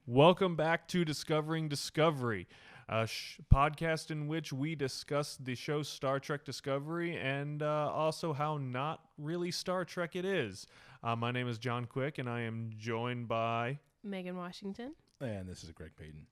Welcome back to Discovering Discovery, a podcast in which we discuss the show Star Trek Discovery and also how not really Star Trek it is. My name is John Quick, and I am joined by Megan Washington. And this is Greg Payton.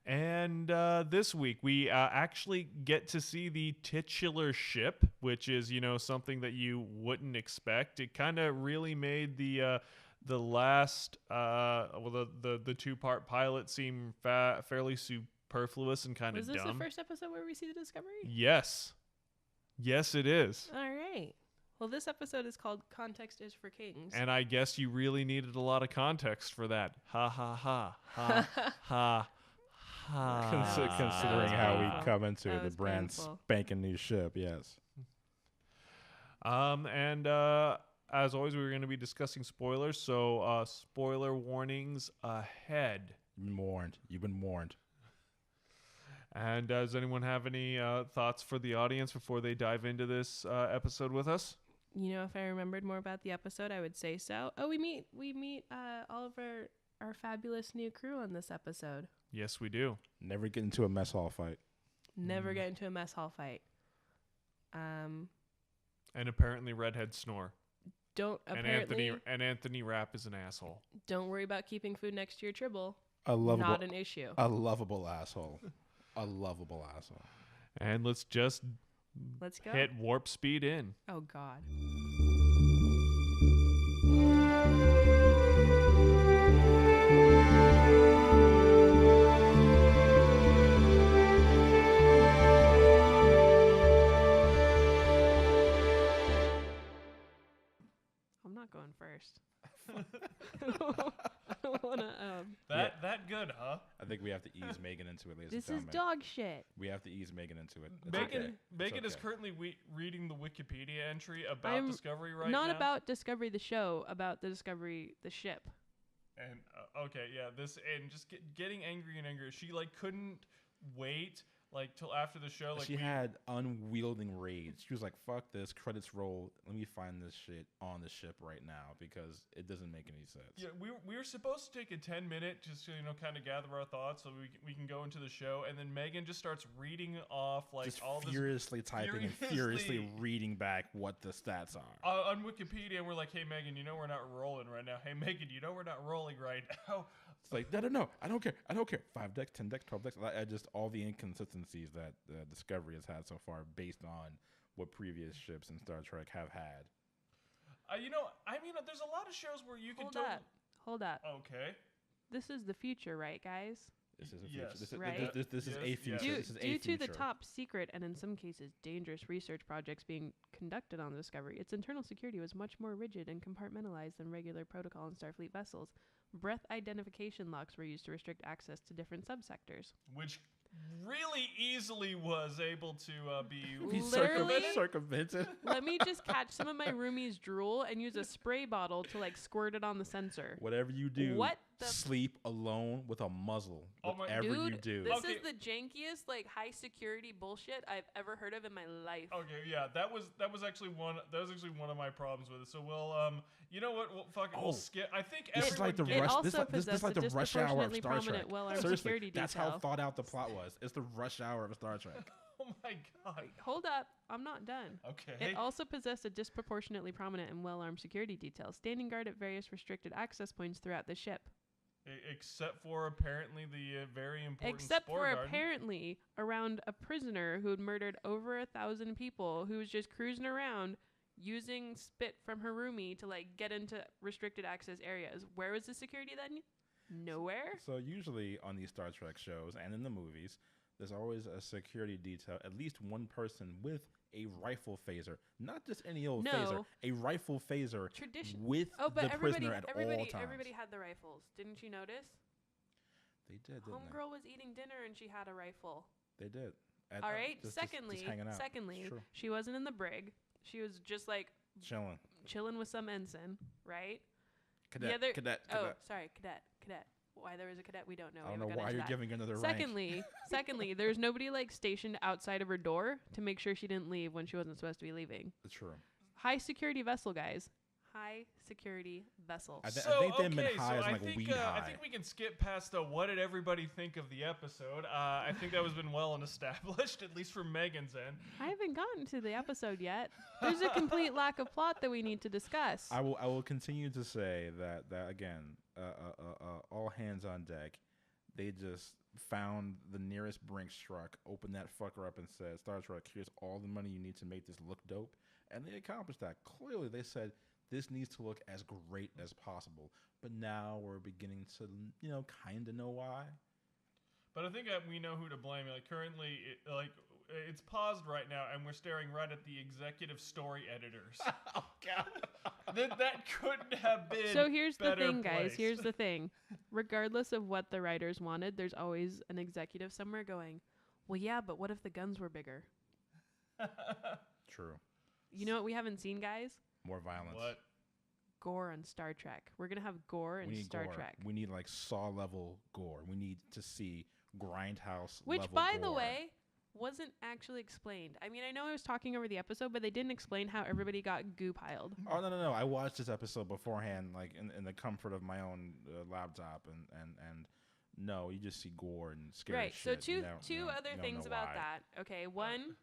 And this week, we actually get to see the titular ship, which is, something that you wouldn't expect. It kind of really made the last, the two-part pilot seem fairly superfluous and kind of dumb. Was this the first episode where we see the Discovery? Yes. Yes, it is. All right. Well, this episode is called Context is for Kings. And I guess you really needed a lot of context for that. Ha, ha, ha. Ha, ha. Considering how we come into the brand painful. spanking new ship, yes. And as always, we're going to be discussing spoilers, so spoiler warnings ahead. You've been warned. And does anyone have any thoughts for the audience before they dive into this episode with us? If I remembered more about the episode, I would say so. Oh, we meet all of our fabulous new crew on this episode. Yes, we do. Never get into a mess hall fight. Never get into a mess hall fight. And apparently redheads snore. And Anthony Rapp is an asshole. Don't worry about keeping food next to your tribble. Not an issue. A lovable asshole. A lovable asshole. And let's go. Hit warp speed in. Oh, God. I'm not going first. I don't want to. That good, huh? I think we have to ease Megan into it, ladies This and is gentlemen. dog shit. We have to ease Megan into it. It's Megan okay. is currently reading the Wikipedia entry about Discovery right now. Not about Discovery the show, about the Discovery the ship. And getting angry and angrier. She couldn't wait till after the show. She had unwielding rage. She was like, "Fuck this! Credits roll. Let me find this shit on the ship right now because it doesn't make any sense." Yeah, we were supposed to take a 10-minute just to kind of gather our thoughts so we can go into the show, and then Megan just starts reading off just all furiously typing and furiously reading back what the stats are on Wikipedia. And we're like, "Hey Megan, we're not rolling right now. Hey Megan, we're not rolling right now." It's like, no, I don't care. 5 decks, 10 decks, 12 decks. Just all the inconsistencies that Discovery has had so far based on what previous ships in Star Trek have had. There's a lot of shows where you can Hold up. Okay. This is the future, right, guys? This is a future. Yes. This is Right. This is a future. This is a Due future. to the top secret and in some cases dangerous research projects being conducted on the Discovery, its internal security was much more rigid and compartmentalized than regular protocol on Starfleet vessels. Breath identification locks were used to restrict access to different subsectors. Which really easily was able to be Literally? circumvented. Let me just catch some of my roomie's drool and use a spray bottle to squirt it on the sensor. Whatever you do, What the sleep alone with a muzzle. Oh my- Whatever Dude, you do. This Okay. is the jankiest high security bullshit I've ever heard of in my life. Okay, yeah, that was actually one of my problems with it. So we'll you know what? We'll skip. I think This is like the It rush. also This is like the possessed a rush hour of disproportionately Star Trek. prominent well-armed Seriously, security that's how detail. thought out the plot was. It's the rush hour of Star Trek. Oh my god. Hold up, I'm not done. Okay. It also possessed a disproportionately prominent and well-armed security detail, standing guard at various restricted access points throughout the ship. Except for apparently the very important Except for Spore Garden. apparently around a prisoner who had murdered over 1,000 people, who was just cruising around using spit from her roomie to get into restricted access areas. Where was the security then? Nowhere. So usually on these Star Trek shows and in the movies, there's always a security detail, at least one person with a rifle phaser, not just any old phaser, a rifle phaser with the prisoner at all times. Everybody had the rifles. Didn't you notice? They did, didn't Homegirl was eating dinner and she had a rifle. they? They did. All right. Just Secondly, hanging out. Sure. she wasn't in the brig. She was just chilling with some ensign, right? Cadet. Sorry, cadet. Why there was a cadet, we don't know. I don't know why you're giving another rank. Secondly, there's nobody stationed outside of her door to make sure she didn't leave when she wasn't supposed to be leaving. True. High security vessel, guys. high security vessel. I think they meant high as like a weed high. I think we can skip past the what did everybody think of the episode. I think that has been well and established, at least for Megan's end. I haven't gotten to the episode yet. There's a complete lack of plot that we need to discuss. I will continue to say that again, all hands on deck. They just found the nearest Brinks truck, opened that fucker up, and said, "Star Trek, here's all the money you need to make this look dope." And they accomplished that. Clearly, they said this needs to look as great as possible. But now we're beginning to, kind of know why. But I think we know who to blame. Like currently, it's paused right now, and we're staring right at the executive story editors. Oh God! that couldn't have been. So here's the thing, placed. guys. Here's the thing. Regardless of what the writers wanted, there's always an executive somewhere going, "Well, yeah, but what if the guns were bigger?" True. You know what we haven't seen, guys? More violence. What? Gore on Star Trek. We're gonna have gore in Star gore. Trek. We need like Saw level gore. We need to see Grindhouse Which, level by gore. the way, wasn't actually explained. I mean, I know I was talking over the episode, but they didn't explain how everybody got goo piled. Oh no! I watched this episode beforehand, like in the comfort of my own laptop, and no, you just see gore and scary Right. shit. So two other things about why. that. Okay, one,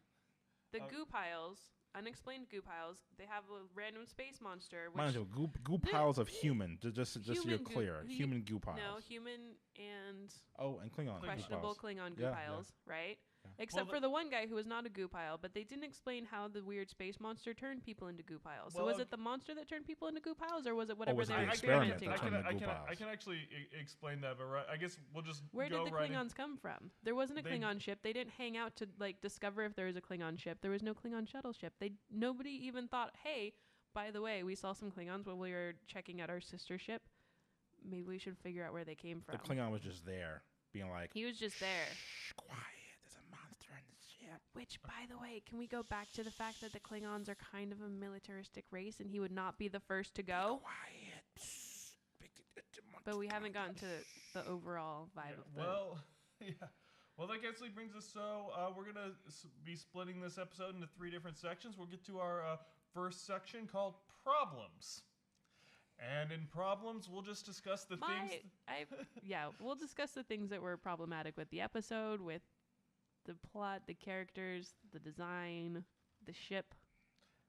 the Oh. goo piles, unexplained goo piles. They have a random space monster. Which Mind you, goo piles of human. Just so you're Human clear, human goo piles. No, human and Oh, and Klingon goo questionable piles. Klingon goo Yeah, piles, right? Yeah. Except Well, for the one guy who was not a goo pile, but they didn't explain how the weird space monster turned people into goo piles. So Well, was it the monster that turned people into goo piles, or was it whatever was it they the were experiment experimenting that on? turned the goo piles? I can actually explain that, but I guess we'll just Where go did the right in. Klingons come from? There wasn't a They- Klingon ship. They didn't hang out to discover if there was a Klingon ship. There was no Klingon shuttle ship. Nobody even thought, hey, by the way, we saw some Klingons when we were checking out our sister ship. Maybe we should figure out where they came from. The Klingon was just there, being like, He was just there. "Shh, quiet. There's a monster in the ship." Which, by the way, can we go back to the fact that the Klingons are kind of a militaristic race, and he would not be the first to go? Quiet. But we haven't gotten to the overall vibe of the. Well, yeah. Well, that actually brings us. So we're gonna be splitting this episode into 3 different sections. We'll get to our first section called problems, and in problems, we'll just discuss the things. We'll discuss the things that were problematic with the episode, with the plot, the characters, the design, the ship.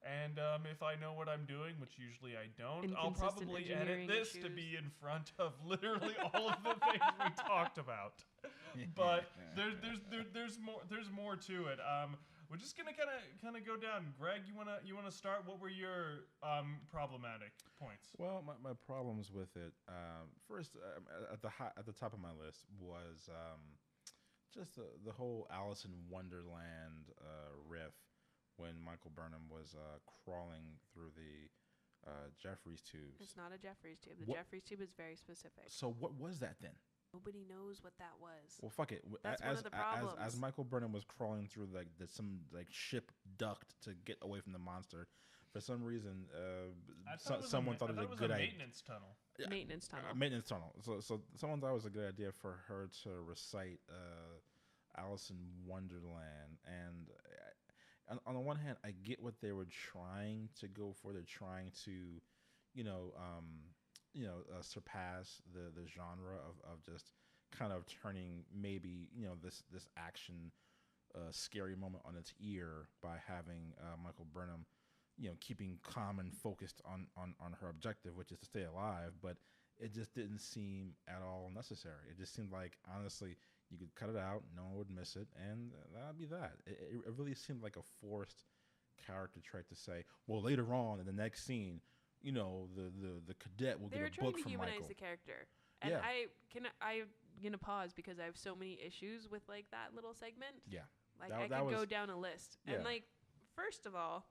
And if I know what I'm doing, which usually I don't, I'll Inconsistent probably edit engineering this to issues. be in front of literally all of the things we talked about. But there's more to it. We're just gonna kind of go down. Greg, you wanna start? What were your problematic points? Well, my problems with it. First, at the top of my list was just the whole Alice in Wonderland riff when Michael Burnham was crawling through the Jeffries tubes. It's not a Jeffries tube. The What- Jeffries tube is very specific. So what was that then? Nobody knows what that was. Well, fuck it. That's one as, of the as problems. Michael Burnham was crawling through some ship duct to get away from the monster, for some reason, someone thought it was a good idea. Maintenance tunnel. Yeah, Maintenance tunnel. Maintenance tunnel. So someone thought it was a good idea for her to recite Alice in Wonderland, and on the one hand, I get what they were trying to go for. They're trying to, surpass the genre of just kind of turning maybe this action scary moment on its ear by having Michael Burnham keeping calm and focused on her objective, which is to stay alive. But it just didn't seem at all necessary. It just seemed like, honestly, you could cut it out, no one would miss it, and that'd be that. It really seemed like a forced character trait to say, well, later on in the next scene, the cadet will They get were a trying book to from humanize Michael. the character. And Yeah. I'm gonna pause because I have so many issues with that little segment. Yeah. Like That- I that could go was- down a list. Yeah. And first of all,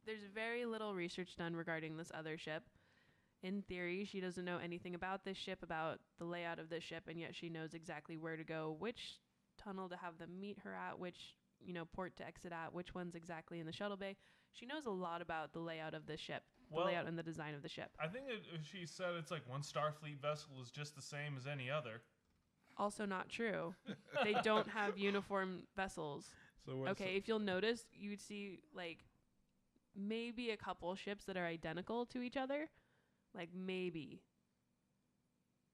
there's very little research done regarding this other ship. In theory, she doesn't know anything about this ship, about the layout of this ship, and yet she knows exactly where to go, which tunnel to have them meet her at, which, port to exit at, which one's exactly in the shuttle bay. She knows a lot about the layout of this ship, the layout and the design of the ship. I think she said it's like one Starfleet vessel is just the same as any other. Also not true. They don't have uniform vessels. So what, Okay, if you'll notice, you would see maybe a couple ships that are identical to each other. Like, maybe.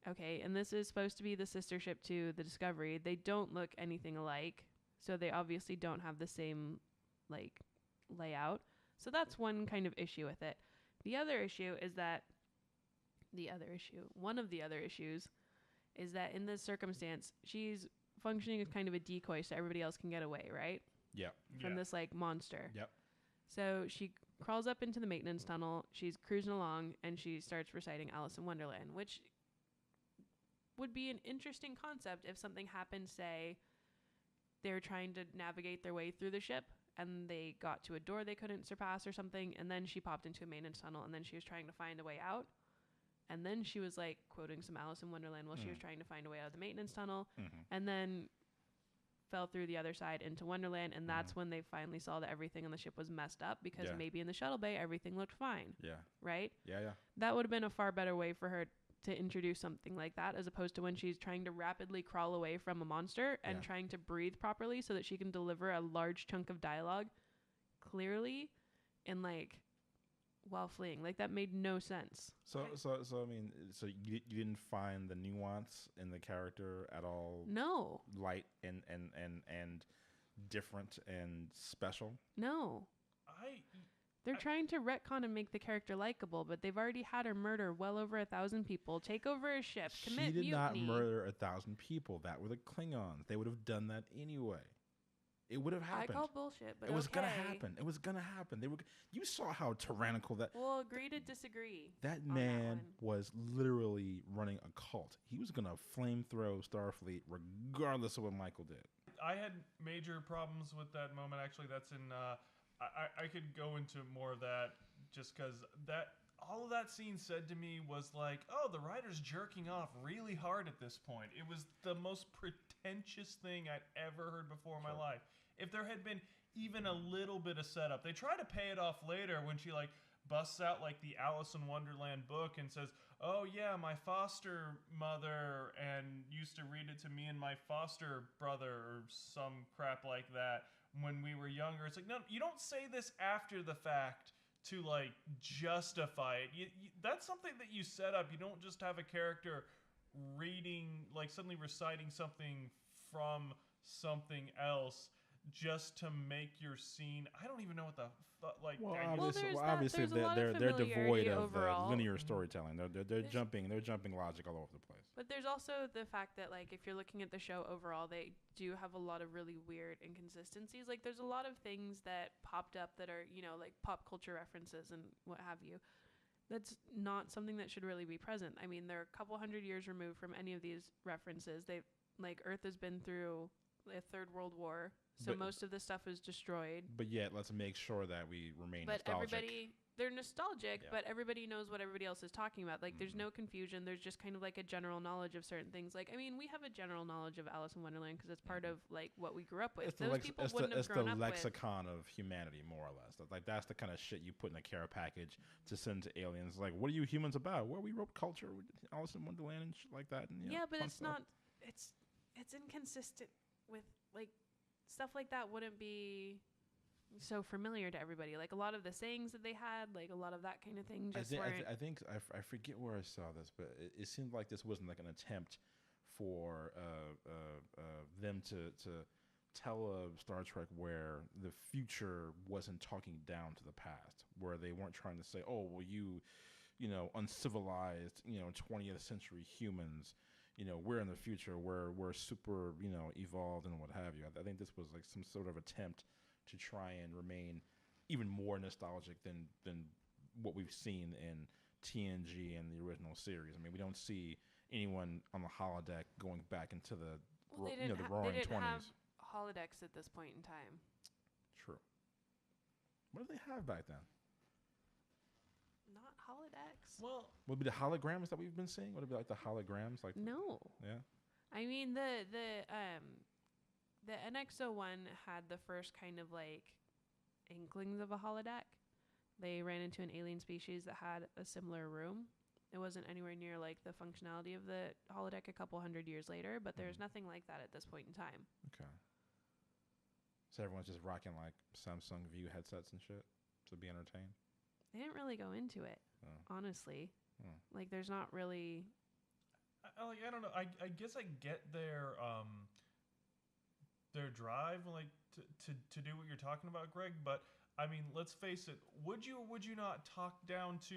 Okay, and this is supposed to be the sister ship to the Discovery. They don't look anything alike, so they obviously don't have the same, like, layout. So that's one kind of issue with it. The other issue is that one of the other issues is that in this circumstance, she's functioning as kind of a decoy so everybody else can get away, right? Yep. From this, like, monster. Yep. So she crawls up into the maintenance tunnel, she's cruising along, and she starts reciting Alice in Wonderland, which would be an interesting concept if something happened, say, they're trying to navigate their way through the ship, and they got to a door they couldn't surpass or something, and then she popped into a maintenance tunnel, and then she was trying to find a way out. And then she was, like, quoting some Alice in Wonderland while she was trying to find a way out of the maintenance tunnel, and then fell through the other side into Wonderland, and that's when they finally saw that everything on the ship was messed up, because maybe in the shuttle bay everything looked fine. Yeah. Right? Yeah, yeah. That would have been a far better way for her to introduce something like that, as opposed to when she's trying to rapidly crawl away from a monster and trying to breathe properly so that she can deliver a large chunk of dialogue clearly and, like, while fleeing. Like, that made no sense. So I mean, so you didn't find the nuance in the character at all? No. Light and different and special? No. They're trying to retcon and make the character likable, but they've already had her murder well over 1,000 people, take over a ship, commit mutiny. She did not murder 1,000 people. That were the Klingons. They would have done that anyway. It would have happened. I call bullshit, but it was gonna happen. It was gonna happen. You saw how tyrannical that. We'll agree to disagree. That man was literally running a cult. He was gonna flamethrow Starfleet regardless of what Michael did. I had major problems with that moment. Actually, that's in. I could go into more of that just because all of that scene said to me was like, oh, the writer's jerking off really hard at this point. It was the most pretentious thing I'd ever heard before in my life. If there had been even a little bit of setup, they try to pay it off later when she, like, busts out, like, the Alice in Wonderland book and says, oh yeah, my foster mother and used to read it to me and my foster brother or some crap like that when we were younger. It's like, no, you don't say this after the fact to, like, justify it. That's something that you set up. You don't just have a character reading, like, suddenly reciting something from something else just to make your scene. I don't even know what the like. Well, obviously they're devoid of linear storytelling. They're jumping logic all over the place. But there's also the fact that, like, if you're looking at the show overall, they do have a lot of really weird inconsistencies. Like, there's a lot of things that popped up that are, you know, like pop culture references and what have you. That's not something that should really be present. I mean, they're a couple hundred years removed from any of these references. They, like, Earth has been through a third world war, so most of this stuff is destroyed. But yet, let's make sure that we remain nostalgic. They're nostalgic, but everybody knows what everybody else is talking about. Like, there's no confusion. There's just kind of like a general knowledge of certain things. Like, I mean, we have a general knowledge of Alice in Wonderland because it's part of, like, what we grew up with. Those people wouldn't have grown up with. It's the lexicon of humanity, more or less. Like, that's the kind of shit you put in a care package to send to aliens. Like, what are you humans about? Well, we wrote culture with Alice in Wonderland and shit like that. And, but it's not. It's inconsistent with, like, stuff like that wouldn't be so familiar to everybody. Like, a lot of the sayings that they had, like, a lot of that kind of thing just I forget where I saw this, but it seemed like this wasn't like an attempt for them to tell a Star Trek where the future wasn't talking down to the past, where they weren't trying to say, oh, well, you know, uncivilized, 20th century humans, we're in the future where we're super, evolved and what have you. I think this was like some sort of attempt to try and remain even more nostalgic than what we've seen in TNG and the original series. I mean, we don't see anyone on the holodeck going back into the the roaring 20s. They didn't have holodecks at this point in time. True. What did they have back then? Not holodecks. Well, would it be the holograms that we've been seeing? Would it be like the holograms? Like no. Yeah. I mean, the NX-01 had the first kind of, like, inklings of a holodeck. They ran into an alien species that had a similar room. It wasn't anywhere near, like, the functionality of the holodeck a couple hundred years later, but there's nothing like that at this point in time. Okay. So everyone's just rocking, like, Samsung View headsets and shit? to be entertained? They didn't really go into it, honestly. Like, there's not really. I don't know. I guess I get their drive, like to do what you're talking about, Greg. But I mean, let's face it. Would you or would you not talk down to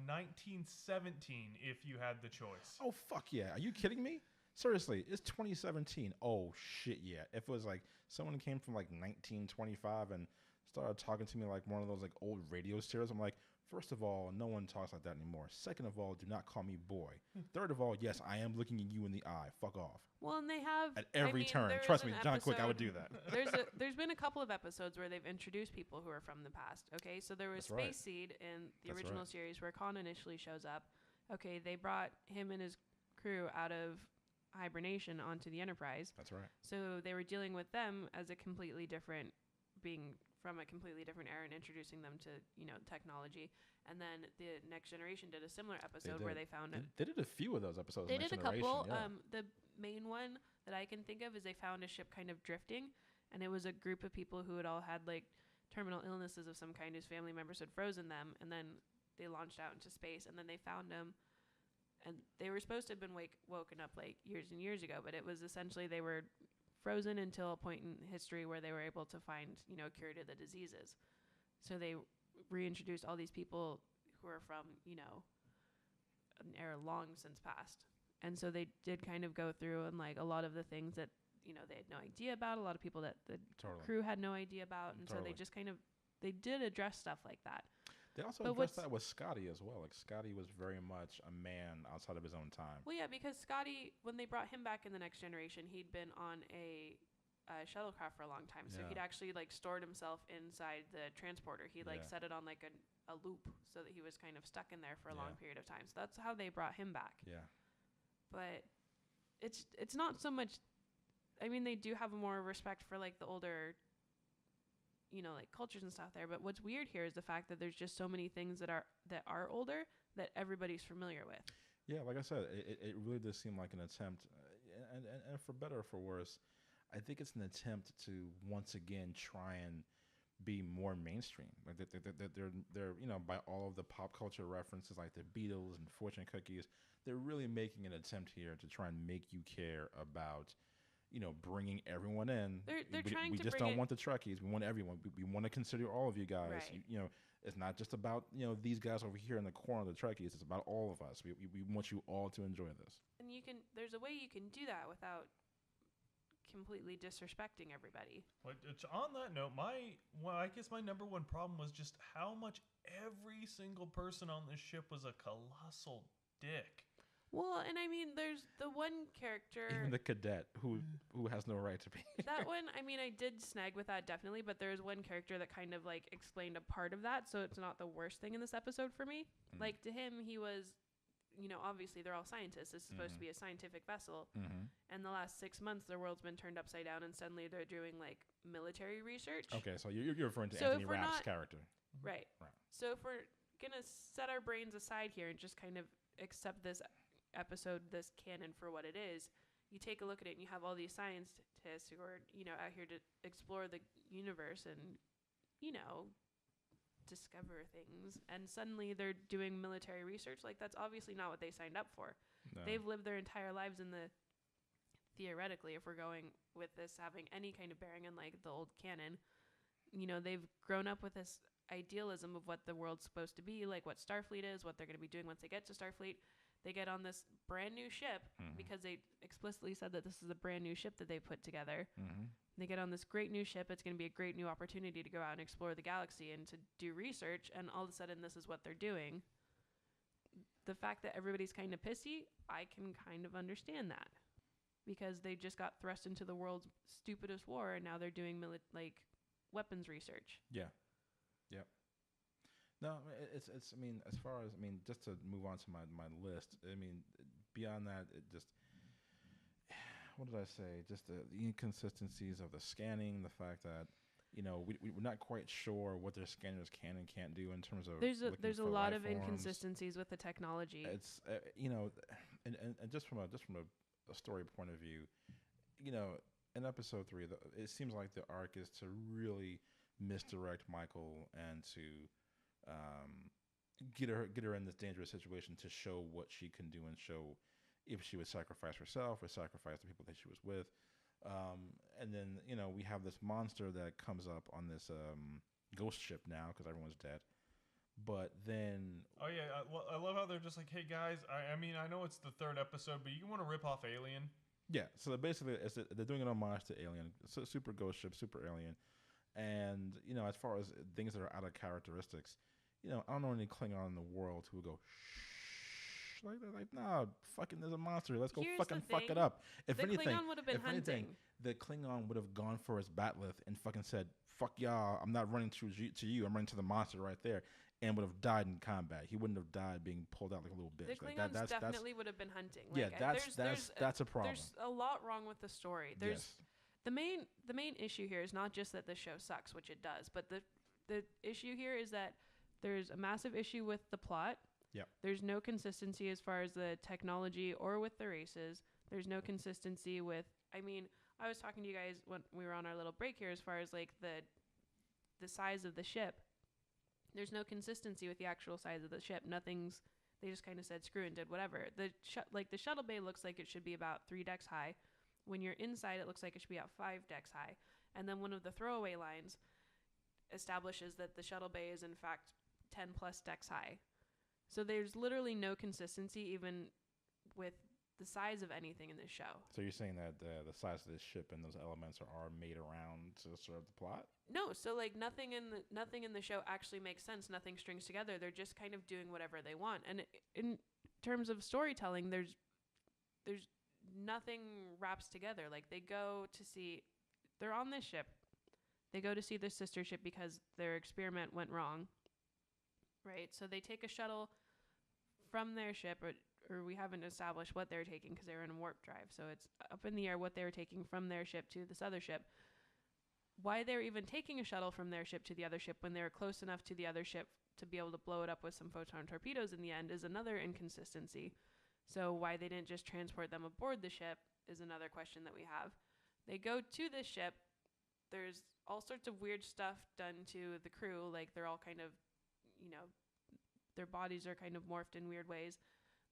1917 if you had the choice? Oh fuck yeah! Are you kidding me? Seriously, it's 2017. Oh shit yeah! If it was like someone came from like 1925 and started talking to me like one of those like old radio series, I'm like, first of all, no one talks like that anymore. Second of all, do not call me boy. Third of all, yes, I am looking at you in the eye. Fuck off. Well, and they have At every turn. Trust me, John Quick, I would do that. There's been a couple of episodes where they've introduced people who are from the past. Okay, so there was Space Seed in the original series where Khan initially shows up. Okay, they brought him and his crew out of hibernation onto the Enterprise. That's right. So they were dealing with them as a completely different being from a completely different era and introducing them to, technology. And then the Next Generation did a similar episode where they found They did a few of those episodes. They did a couple. Yeah. The main one that I can think of is they found a ship kind of drifting, and it was a group of people who had all had like terminal illnesses of some kind whose family members had frozen them, and then they launched out into space, and then they found them. And they were supposed to have been woken up like years and years ago, but it was essentially they were frozen until a point in history where they were able to find, a cure to the diseases. So they reintroduced all these people who are from, an era long since past. And so they did kind of go through and like a lot of the things that, they had no idea about, a lot of people that the crew had no idea about. And so they just they did address stuff like that. They also addressed that with Scotty as well. Like, Scotty was very much a man outside of his own time. Well, yeah, because Scotty, when they brought him back in the Next Generation, he'd been on a shuttlecraft for a long time. So he'd actually, stored himself inside the transporter. He, set it on, a loop so that he was kind of stuck in there for a long period of time. So that's how they brought him back. Yeah. But it's not so much... I mean, they do have more respect for, the older... cultures and stuff there. But what's weird here is the fact that there's just so many things that are older that everybody's familiar with. Yeah, like I said, it really does seem like an attempt, and for better or for worse, I think it's an attempt to once again try and be more mainstream. Like they're by all of the pop culture references like the Beatles and fortune cookies, they're really making an attempt here to try and make you care about bringing everyone in. They're trying we to just bring don't want the Trekkies. We want everyone. We want to consider all of you guys. Right. It's not just about these guys over here in the corner of the Trekkies. It's about all of us. We want you all to enjoy this. And there's a way you can do that without completely disrespecting everybody. But on that note, I guess my number one problem was just how much every single person on this ship was a colossal dick. Well, and I mean, there's the one character... Even the cadet who has no right to be. That one, I mean, I did snag with that, definitely, but there's one character that kind of, explained a part of that, so it's not the worst thing in this episode for me. Mm. To him, he was, obviously they're all scientists. This is supposed to be a scientific vessel. Mm-hmm. And the last 6 months, the world's been turned upside down, and suddenly they're doing, military research. Okay, so you're referring to Anthony Rapp's character. Right. So if we're going to set our brains aside here and just kind of accept this episode, this canon for what it is, you take a look at it and you have all these scientists who are out here to explore the universe and discover things, and suddenly they're doing military research. That's obviously not what they signed up for. No. They've lived their entire lives in the theoretically, if we're going with this having any kind of bearing on the old canon, they've grown up with this idealism of what the world's supposed to be, what Starfleet is, what they're going to be doing once they get to Starfleet. They get on this brand new ship because they explicitly said that this is a brand new ship that they put together. Mm-hmm. They get on this great new ship. It's going to be a great new opportunity to go out and explore the galaxy and to do research. And all of a sudden, this is what they're doing. The fact that everybody's kind of pissy, I can kind of understand that. Because they just got thrust into the world's stupidest war, and now they're doing weapons research. Yeah. Yep. No, it's. I mean, as far as just to move on to my list. I mean, beyond that, it just. What did I say? Just the inconsistencies of the scanning, the fact that we're not quite sure what their scanners can and can't do in terms of. There's a lot of inconsistencies with the technology. It's and just from a story point of view, in episode 3, it seems like the arc is to really misdirect Michael and to get her in this dangerous situation to show what she can do and show if she would sacrifice herself or sacrifice the people that she was with. And then we have this monster that comes up on this ghost ship now because everyone's dead. But then, oh yeah, I love how they're just like, hey guys, I mean I know it's the third episode, but you want to rip off Alien? Yeah, so basically they're doing an homage to Alien, so super ghost ship, super Alien, and as far as things that are out of characteristics, I don't know any Klingon in the world who would go shh like they're like, nah, fucking there's a monster, let's go fucking fuck it up. If the anything, Klingon would have been hunting. The Klingon would have gone for his bat'leth and fucking said, fuck y'all, I'm not running to you, I'm running to the monster right there. And would have died in combat. He wouldn't have died being pulled out like a little bitch. The Klingons definitely would have been hunting. Yeah, that's a problem. There's a lot wrong with the story. There's the main issue here is not just that the show sucks, which it does, but the issue here is that there's a massive issue with the plot. Yep. There's no consistency as far as the technology or with the races. There's no consistency with. I mean, I was talking to you guys when we were on our little break here, as far as like the size of the ship. There's no consistency with the actual size of the ship. They just kind of said screw and did whatever. The shuttle bay looks like it should be about 3 decks high. When you're inside, it looks like it should be about 5 decks high. And then one of the throwaway lines establishes that the shuttle bay is in fact 10 plus decks high. So there's literally no consistency even with the size of anything in this show. So you're saying that the size of this ship and those elements are made around to serve the plot? No, so like nothing in the show actually makes sense. Nothing strings together. They're just kind of doing whatever they want. And in terms of storytelling, there's nothing wraps together. Like they're on this ship. They go to see their sister ship because their experiment went wrong. Right? So they take a shuttle from their ship, or we haven't established what they're taking because they were in a warp drive. So it's up in the air what they were taking from their ship to this other ship. Why they're even taking a shuttle from their ship to the other ship when they were close enough to the other ship to be able to blow it up with some photon torpedoes in the end is another inconsistency. So why they didn't just transport them aboard the ship is another question that we have. They go to this ship. There's all sorts of weird stuff done to the crew. Like they're all kind of, their bodies are kind of morphed in weird ways.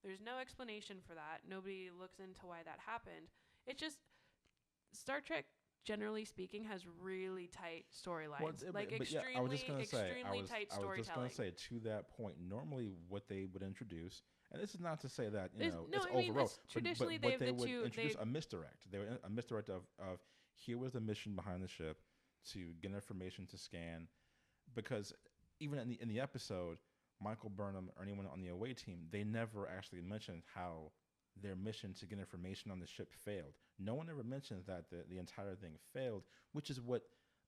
There's no explanation for that. Nobody looks into why that happened. It's just Star Trek, generally speaking, has really tight storylines. Extremely tight storytelling. I was just going to say, to that point, normally what they would introduce, and this is not to say that, it's overall, traditionally but they would two, introduce a misdirect. They would a misdirect of here was the mission behind the ship to get information to scan, because even in the episode, Michael Burnham or anyone on the away team, they never actually mentioned how their mission to get information on the ship failed. No one ever mentions that the entire thing failed, which is what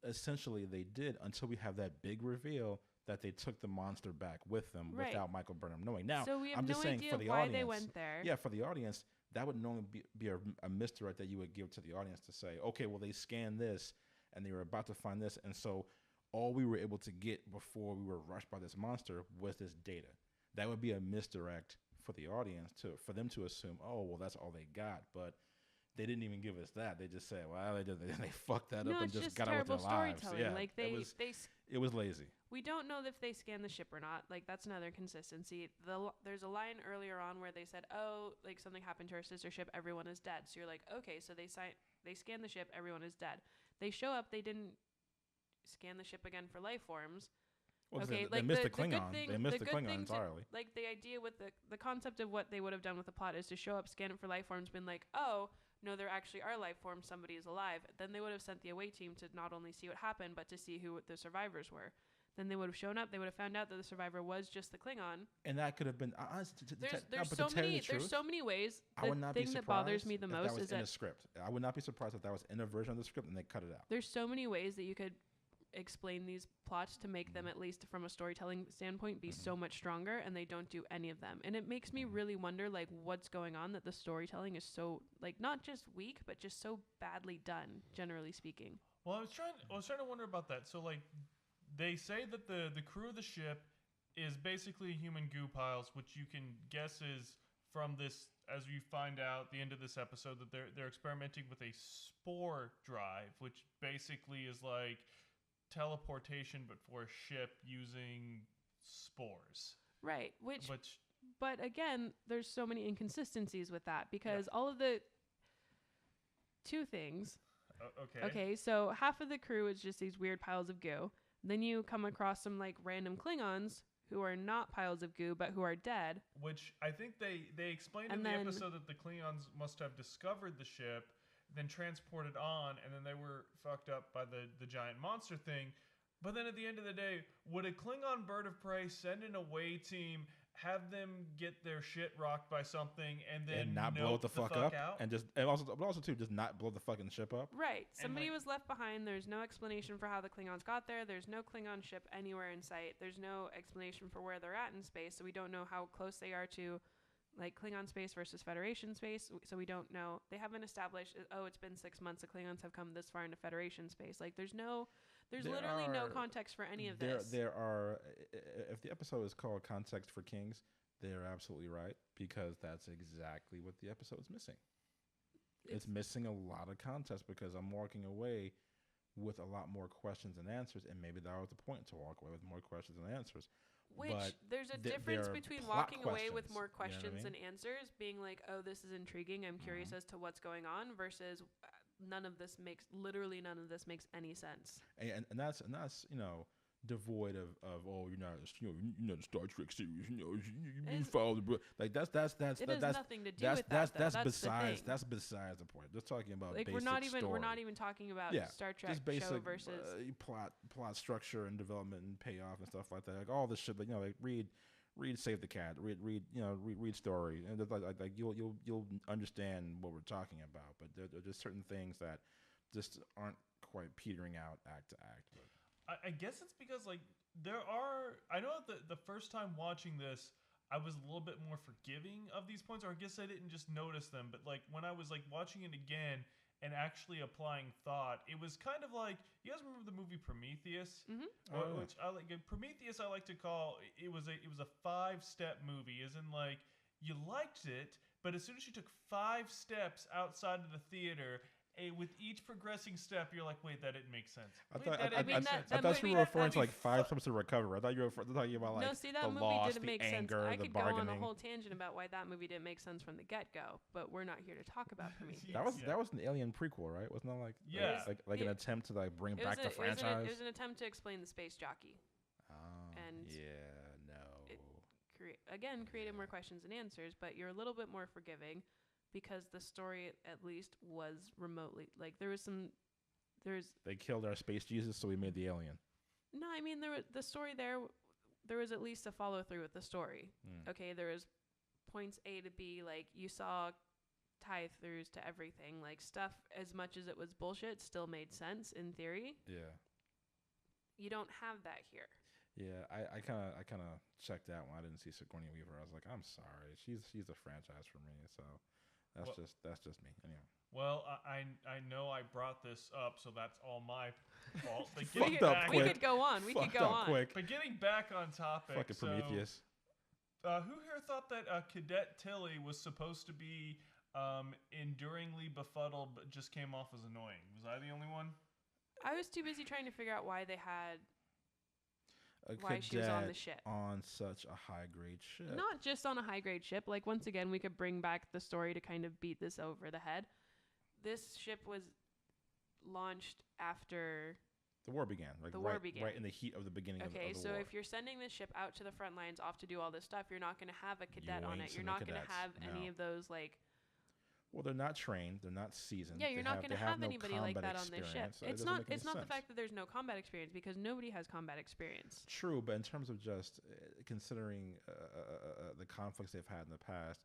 essentially they did until we have that big reveal that they took the monster back with them without Michael Burnham knowing. Now, so we have I'm just no saying idea for the why audience, they went there. Yeah, for the audience, that would normally be a misdirect that you would give to the audience to say, okay, well, they scanned this and they were about to find this, and so all we were able to get before we were rushed by this monster was this data. That would be a misdirect for the audience for them to assume, oh, well, that's all they got. But they didn't even give us that. They just said, well, they fucked that up and just got out with their lives. Yeah, like it was lazy. We don't know if they scanned the ship or not. Like, that's another consistency. There's a line earlier on where they said, oh, like something happened to our sister ship, everyone is dead. So you're like, okay, so they scanned the ship, everyone is dead. They show up, they didn't scan the ship again for life forms. Well, okay, they missed the Klingon. They missed the Klingon entirely. Like, the idea with the concept of what they would have done with the plot is to show up, scan it for life forms, been like, oh, no, there actually are life forms, somebody is alive. Then they would have sent the away team to not only see what happened, but to see who the survivors were. Then they would have shown up. They would have found out that the survivor was just the Klingon. And that could have been. There's so many ways. The thing that bothers me the most is that in a script. I would not be surprised if that was in a version of the script and they cut it out. There's so many ways that you could explain these plots to make them, at least from a storytelling standpoint, be so much stronger, and they don't do any of them. And it makes me really wonder, like, what's going on, that the storytelling is so, like, not just weak, but just so badly done, generally speaking. Well, I was trying to wonder about that. So, like, they say that the crew of the ship is basically human goo piles, which you can guess is from this, as you find out at the end of this episode, that they're experimenting with a spore drive, which basically is like teleportation, but for a ship using spores. Right. But again, there's so many inconsistencies with that because all of the two things. Okay. So half of the crew is just these weird piles of goo. Then you come across some like random Klingons who are not piles of goo, but who are dead. Which I think they explained in the episode that the Klingons must have discovered the ship, then transported on, and then they were fucked up by the giant monster thing. But then at the end of the day, would a Klingon bird of prey send an away team, have them get their shit rocked by something, and then not blow it the fuck up out? and also too just not blow the fucking ship up? Right. Somebody was left behind. There's no explanation for how the Klingons got there. There's no Klingon ship anywhere in sight. There's no explanation for where they're at in space, so we don't know how close they are to like Klingon space versus Federation space. So we don't know. They haven't established, it's been 6 months. The Klingons have come this far into Federation space. Like there's literally no context for any of this. There are, if the episode is called Context for Kings, they're absolutely right, because that's exactly what the episode is missing. It's missing a lot of context because I'm walking away with a lot more questions and answers, and maybe that was the point, to walk away with more questions and answers. Which there's a difference between walking away with more questions and answers, being like, oh, this is intriguing, I'm curious as to what's going on, versus none of this makes any sense. And that's devoid of you're not a Star Trek series, you follow the book. Like that's nothing to do with that. That's besides the point. Just talking about like basic we're not even talking about Star Trek just basic, show versus plot structure and development and payoff and stuff like that. Like all this shit. Like like read Save the Cat. Read story, and like you'll understand what we're talking about. But there are just certain things that just aren't quite petering out act to act. But I guess it's because like I know that the first time watching this, I was a little bit more forgiving of these points, or I guess I didn't just notice them, but like when I was like watching it again and actually applying thought, it was kind of like, you guys remember the movie Prometheus? Mm-hmm. Which I like. Prometheus I like to call, it was a 5-step movie, as in like you liked it, but as soon as you took 5 steps outside of the theater, with each progressing step, you're like, wait, that didn't make sense. I thought you were referring to like 5 steps to recover. I thought you were talking about like that the movie loss, didn't the make anger, sense. I the could bargaining. go on a whole tangent about why that movie didn't make sense from the get-go, but we're not here to talk about Prometheus. That was an Alien prequel, right? Wasn't that like an attempt to like bring back the franchise? It was an attempt to explain the space jockey. And created more questions and answers, but you're a little bit more forgiving because the story at least was remotely like they killed our space Jesus, so we made the alien. No, I mean the story there was at least a follow through with the story. Okay, there was points A to B, like you saw tie throughs to everything, like stuff, as much as it was bullshit, still made sense in theory. Yeah. You don't have that here. Yeah, I kind of checked out when I didn't see Sigourney Weaver. I was like, I'm sorry, she's a franchise for me. So that's just me. Anyway. Well, I know I brought this up, so that's all my fault. But we could go on. We could go on. Quick. But getting back on topic, fucking Prometheus. Who here thought that Cadet Tilly was supposed to be enduringly befuddled, but just came off as annoying? Was I the only one? I was too busy trying to figure out why she was on the ship. On such a high-grade ship. Not just on a high-grade ship. Like, once again, we could bring back the story to kind of beat this over the head. This ship was launched after the war began. Like right in the heat of the beginning of the war. Okay, so if you're sending this ship out to the front lines off to do all this stuff, you're not going to have a cadet on it. You're not going to have any of those, like... Well, they're not trained. They're not seasoned. Yeah, you're not going to have anybody like that on this ship. So it's not the fact that there's no combat experience, because nobody has combat experience. True, but in terms of just considering the conflicts they've had in the past,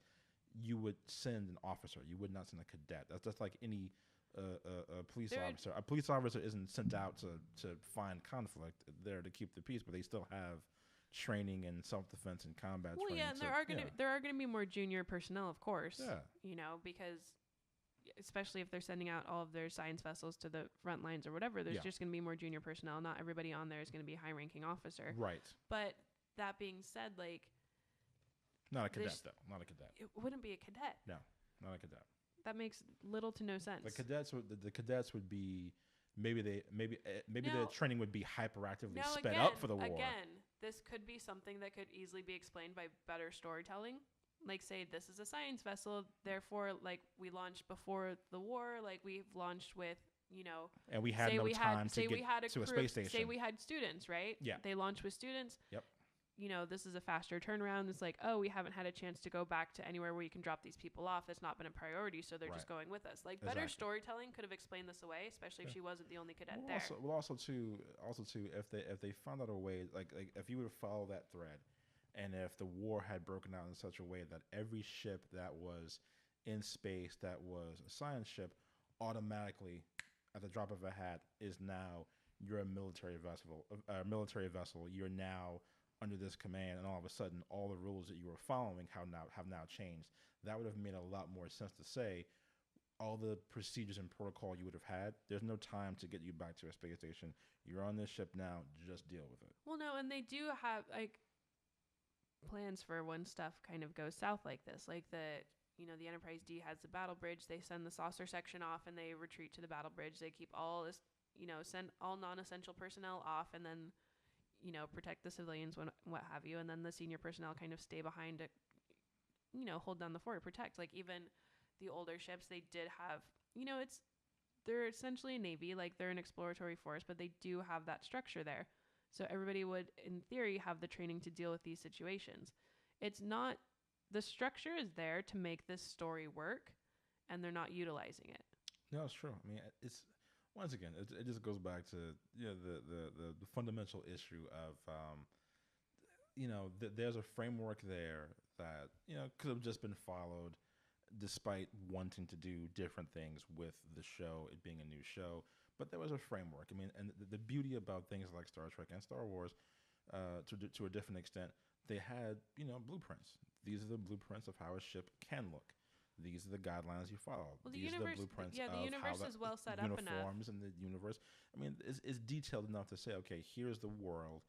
you would send an officer. You would not send a cadet. That's just like any police officer. A police officer isn't sent out to find conflict. There to keep the peace, but they still have training and self-defense and combat training. Well, yeah, and there are gonna be more junior personnel, of course. Yeah. Because especially if they're sending out all of their science vessels to the front lines or whatever, there's just gonna be more junior personnel. Not everybody on there is gonna be a high-ranking officer. Right. But that being said, like, not a cadet though. Not a cadet. It wouldn't be a cadet. No, not a cadet. That makes little to no sense. The cadets would be maybe the training would be hyperactively sped again, up for the war. Again, this could be something that could easily be explained by better storytelling. Like, say, this is a science vessel, therefore, like, we launched before the war, like, we've launched with, and we had no time to get to a space station. Say we had students, right? Yeah. They launched with students. Yep. This is a faster turnaround. It's like, oh, we haven't had a chance to go back to anywhere where you can drop these people off. That's not been a priority, so they're just going with us. Like, better storytelling could have explained this away, especially if she wasn't the only cadet there. Also too, if they found out a way, like if you would follow that thread, and if the war had broken out in such a way that every ship that was in space that was a science ship automatically, at the drop of a hat, is now you're a military vessel. You're now under this command, and all of a sudden all the rules that you were following have now changed. That would have made a lot more sense to say all the procedures and protocol you would have had, there's no time to get you back to a space station. You're on this ship now, just deal with it. Well, no, and they do have like plans for when stuff kind of goes south like this. Like the Enterprise D has the battle bridge. They send the saucer section off and they retreat to the battle bridge. They keep all this, send all non-essential personnel off, and then protect the civilians, what have you, and then the senior personnel kind of stay behind to, hold down the fort, protect. Like, even the older ships, they did have, they're essentially a navy, like they're an exploratory force, but they do have that structure there. So everybody would, in theory, have the training to deal with these situations. It's not, the structure is there to make this story work, and they're not utilizing it. No, it's true. I mean, it's, once again, it just goes back to the fundamental issue of there's a framework there that could have just been followed, despite wanting to do different things with the show, it being a new show. But there was a framework. I mean, and the beauty about things like Star Trek and Star Wars, to a different extent, they had blueprints. These are the blueprints of how a ship can look. These are the guidelines you follow. Well, These are the blueprints of the universe is well set up enough. Uniforms and the universe. I mean, it's detailed enough to say, okay, here's the world.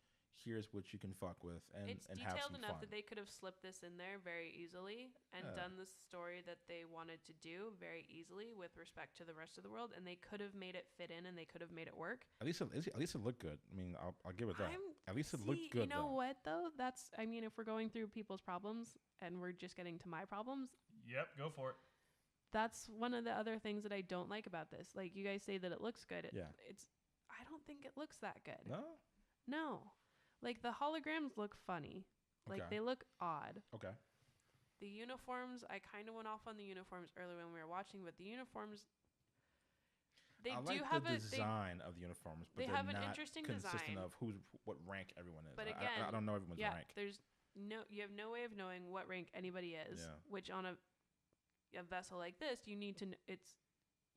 Here's what you can fuck with, and have some fun. It's detailed enough that they could have slipped this in there very easily and done the story that they wanted to do very easily with respect to the rest of the world, and they could have made it fit in, and they could have made it work. At least it looked good. I mean, I'll give it that. At least it looked good. You know what though? I mean, if we're going through people's problems and we're just getting to my problems. Yep, go for it. That's one of the other things that I don't like about this. Like, you guys say that it looks good. I don't think it looks that good. No. Like, the holograms look funny. Like, they look odd. Okay. The uniforms, I kind of went off on the uniforms earlier when we were watching, but the uniforms, I like the design of the uniforms, but they they're have an not interesting consistent design of what rank everyone is. But again, I don't know everyone's rank. You have no way of knowing what rank anybody is, which on a vessel like this, you need to it's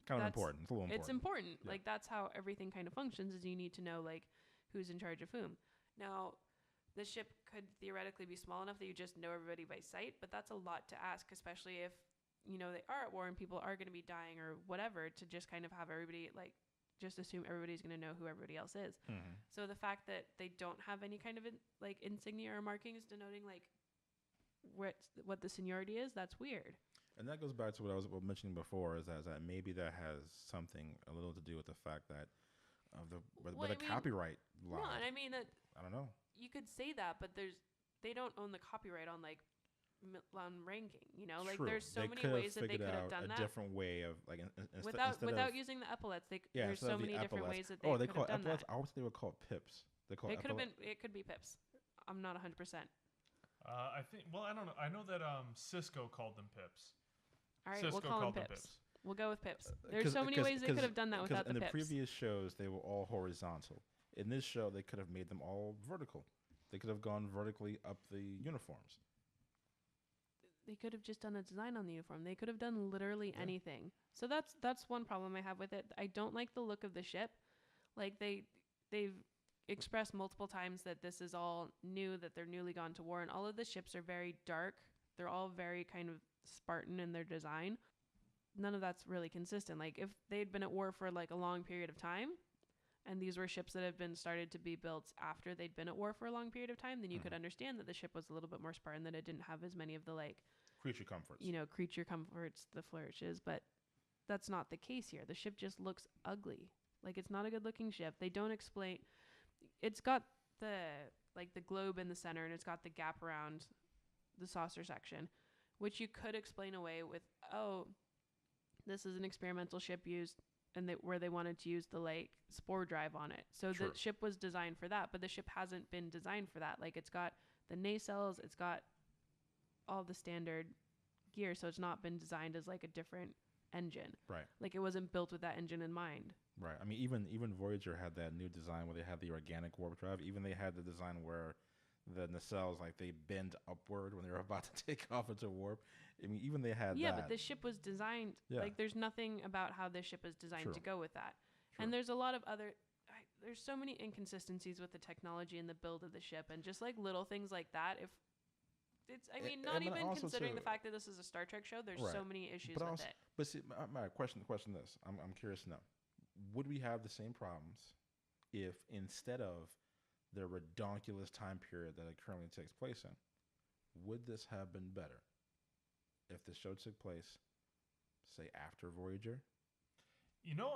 kind of important. It's a little important. It's important. Yeah. Like, that's how everything kind of functions, is you need to know, like, who's in charge of whom. Now, the ship could theoretically be small enough that you just know everybody by sight, but that's a lot to ask, especially if, they are at war and people are going to be dying or whatever, to just kind of have everybody, like, just assume everybody's going to know who everybody else is. Mm-hmm. So the fact that they don't have any kind of, insignia or markings denoting, like, what the seniority is, that's weird. And that goes back to what I was mentioning before, is that maybe that has something a little to do with the fact that where the copyright lies. No, and I mean that. I don't know. You could say that, but they don't own the copyright on, like, on ranking. Like, True. there's so many ways that they could have done that. A different way of, like, without using the epaulets. There's so many different ways that they could have done that. I always think they were called pips. It could have been. It could be pips. I'm not 100%. I think. Well, I don't know. I know that Cisco called them pips. All right, Cisco we'll call them pips. We'll go with pips. There's so many ways they could have done that without the pips. In the previous shows, they were all horizontal. In this show, they could have made them all vertical. They could have gone vertically up the uniforms. They could have just done a design on the uniform. They could have done literally anything. So that's one problem I have with it. I don't like the look of the ship. Like, they've expressed multiple times that this is all new, that they're newly gone to war, and all of the ships are very dark. They're all very kind of Spartan in their design. None of that's really consistent. Like, if they'd been at war for, like, a long period of time, and these were ships that had been started to be built after they'd been at war for a long period of time, then you could understand that the ship was a little bit more Spartan, that it didn't have as many of the, like, creature comforts, the flourishes. But that's not the case here. The ship just looks ugly. Like, it's not a good looking ship. They don't explain. It's got the globe in the center, and it's got the gap around the saucer section, which you could explain away with, oh, this is an experimental ship used and where they wanted to use the spore drive on it. So the ship was designed for that, but the ship hasn't been designed for that. Like, it's got the nacelles, it's got all the standard gear, so it's not been designed as like a different engine. Right. Like, it wasn't built with that engine in mind. Right. I mean, even Voyager had that new design where they had the organic warp drive. Even they had the design where the nacelles, like, they bend upward when they're about to take off into warp. I mean, even they had that. Yeah, but the ship was designed, like, there's nothing about how this ship is designed to go with that. And there's a lot of other, there's so many inconsistencies with the technology and the build of the ship, and just like little things like that. If it's, I mean, not even considering the fact that this is a Star Trek show, there's so many issues with it. But see, my question this, I'm curious to know, would we have the same problems if instead of the redonkulous time period that it currently takes place in, would this have been better if the show took place, say, after Voyager? You know,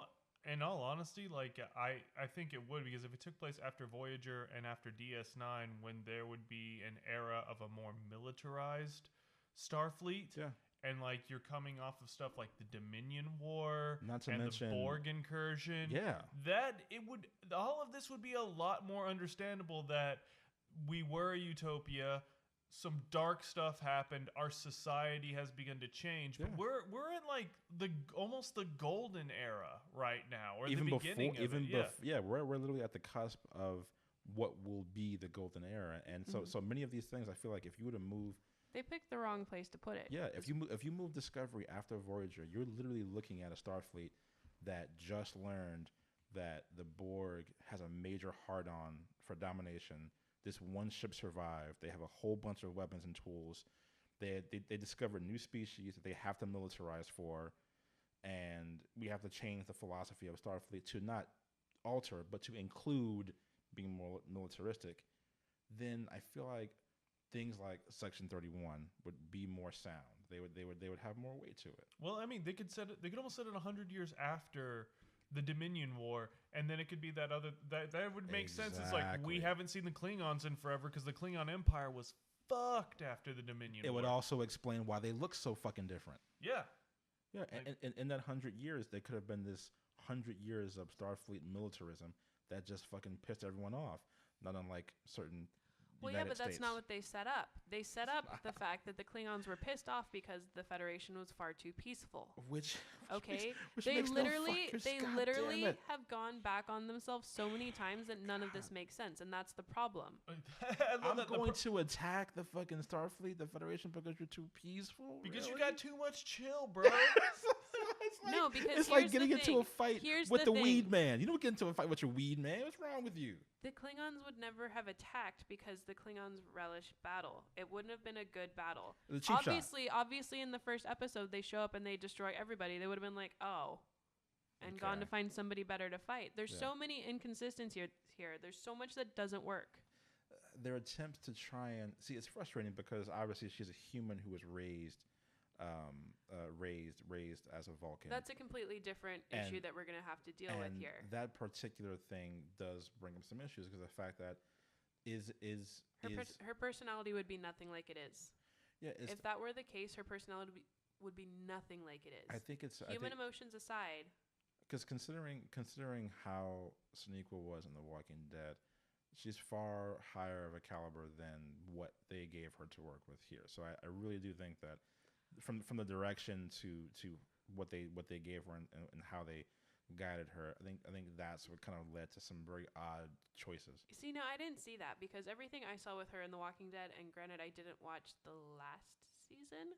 in all honesty, like, I think it would, because if it took place after Voyager and after DS9, when there would be an era of a more militarized Starfleet, and like you're coming off of stuff like the Dominion War, not to and mention the Borg incursion, that it would, all of this would be a lot more understandable. That we were a utopia. Some dark stuff happened. Our society has begun to change, but we're in like almost the golden era right now, or even the beginning before, of it. We're literally at the cusp of what will be the golden era, and so many of these things, I feel like if you were to move, they picked the wrong place to put it. Yeah, if you move Discovery after Voyager, you're literally looking at a Starfleet that just learned that the Borg has a major hard-on for domination. This one ship survived. They have a whole bunch of weapons and tools. They discovered new species that they have to militarize for, and we have to change the philosophy of Starfleet to not alter, but to include being more militaristic. Then I feel like things like Section 31 would be more sound. They would have more weight to it. Well, I mean, they could almost set it 100 years after the Dominion War, and then it could be that would make sense. It's like, we haven't seen the Klingons in forever because the Klingon Empire was fucked after the Dominion War. It would also explain why they look so fucking different. Yeah. Yeah, like, and in that 100 years, there could have been this 100 years of Starfleet militarism that just fucking pissed everyone off. Not unlike certain United that's States. not what they set up. They set up the fact that the Klingons were pissed off because the Federation was far too peaceful. Which they makes literally no have gone back on themselves so many times that none of this makes sense, and that's the problem. I'm going to attack the fucking Starfleet, the Federation, because you're too peaceful. Because really? you got too much chill, bro. No, because it's like getting into a fight with the weed man. You don't get into a fight with your weed man. What's wrong with you? The Klingons would never have attacked because the Klingons relish battle. It wouldn't have been a good battle. Obviously, in the first episode, they show up and they destroy everybody. They would have been like, oh, and gone to find somebody better to fight. There's so many inconsistencies here. There's so much that doesn't work. Their attempts to try and see, it's frustrating because obviously she's a human who was raised as a Vulcan. That's a completely different issue that we're going to have to deal with here. That particular thing does bring up some issues because the fact that her personality would be nothing like it is. Yeah, if that were the case, her personality would be nothing like it is. I think it's human emotions aside. Because considering how Sonequa was in The Walking Dead, she's far higher of a caliber than what they gave her to work with here. So I really do think that from the direction to what they gave her and how they guided her, I think that's what kind of led to some very odd choices. See, no, I didn't see that because everything I saw with her in The Walking Dead, and granted I didn't watch the last season,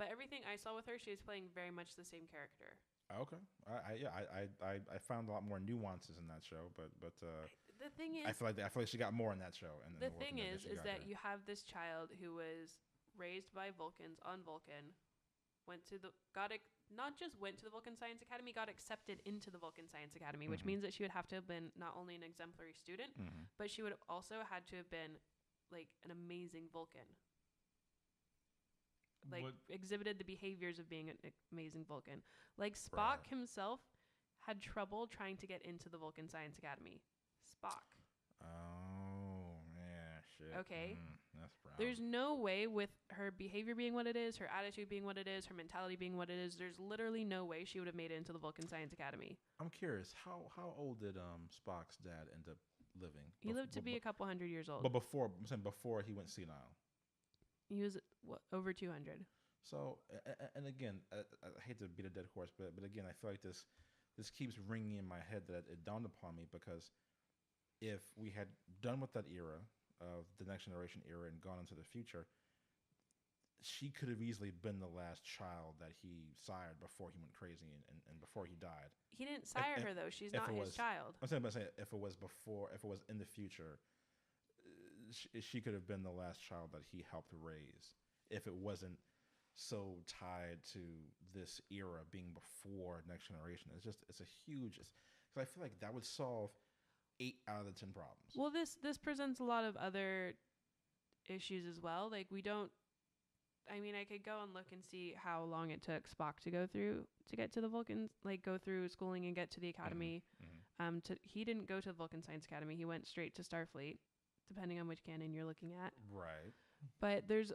but everything I saw with her, she was playing very much the same character. Okay, I found a lot more nuances in that show, but the thing is, I feel like she got more in that show. And the thing is that you have this child who was raised by Vulcans on Vulcan, not just went to the Vulcan Science Academy, got accepted into the Vulcan Science Academy, which means that she would have to have been not only an exemplary student, but she would also had to have been like an amazing Vulcan. Exhibited the behaviors of being an amazing Vulcan. Like Spock himself had trouble trying to get into the Vulcan Science Academy. Spock. Oh, yeah, shit. Okay. That's brown. There's no way, with her behavior being what it is, her attitude being what it is, her mentality being what it is, there's literally no way she would have made it into the Vulcan Science Academy. I'm curious, how old did Spock's dad end up living? He lived to be a couple hundred years old. But before he went senile. He was over 200. So, and again, I hate to beat a dead horse, but again, I feel like this keeps ringing in my head that it dawned upon me, because if we had done with that era of the Next Generation era and gone into the future, she could have easily been the last child that he sired before he went crazy and before he died. He didn't sire her, though. She's not his child. I'm saying if it was in the future, she could have been the last child that he helped raise, if it wasn't so tied to this era being before Next Generation. It's a huge, because I feel like that would solve 8 out of the 10 problems. Well, this presents a lot of other issues as well. Like, I could go and look and see how long it took Spock to get to the Vulcans, like go through schooling and get to the academy. He didn't go to the Vulcan Science Academy. He went straight to Starfleet, depending on which canon you're looking at. Right. But there's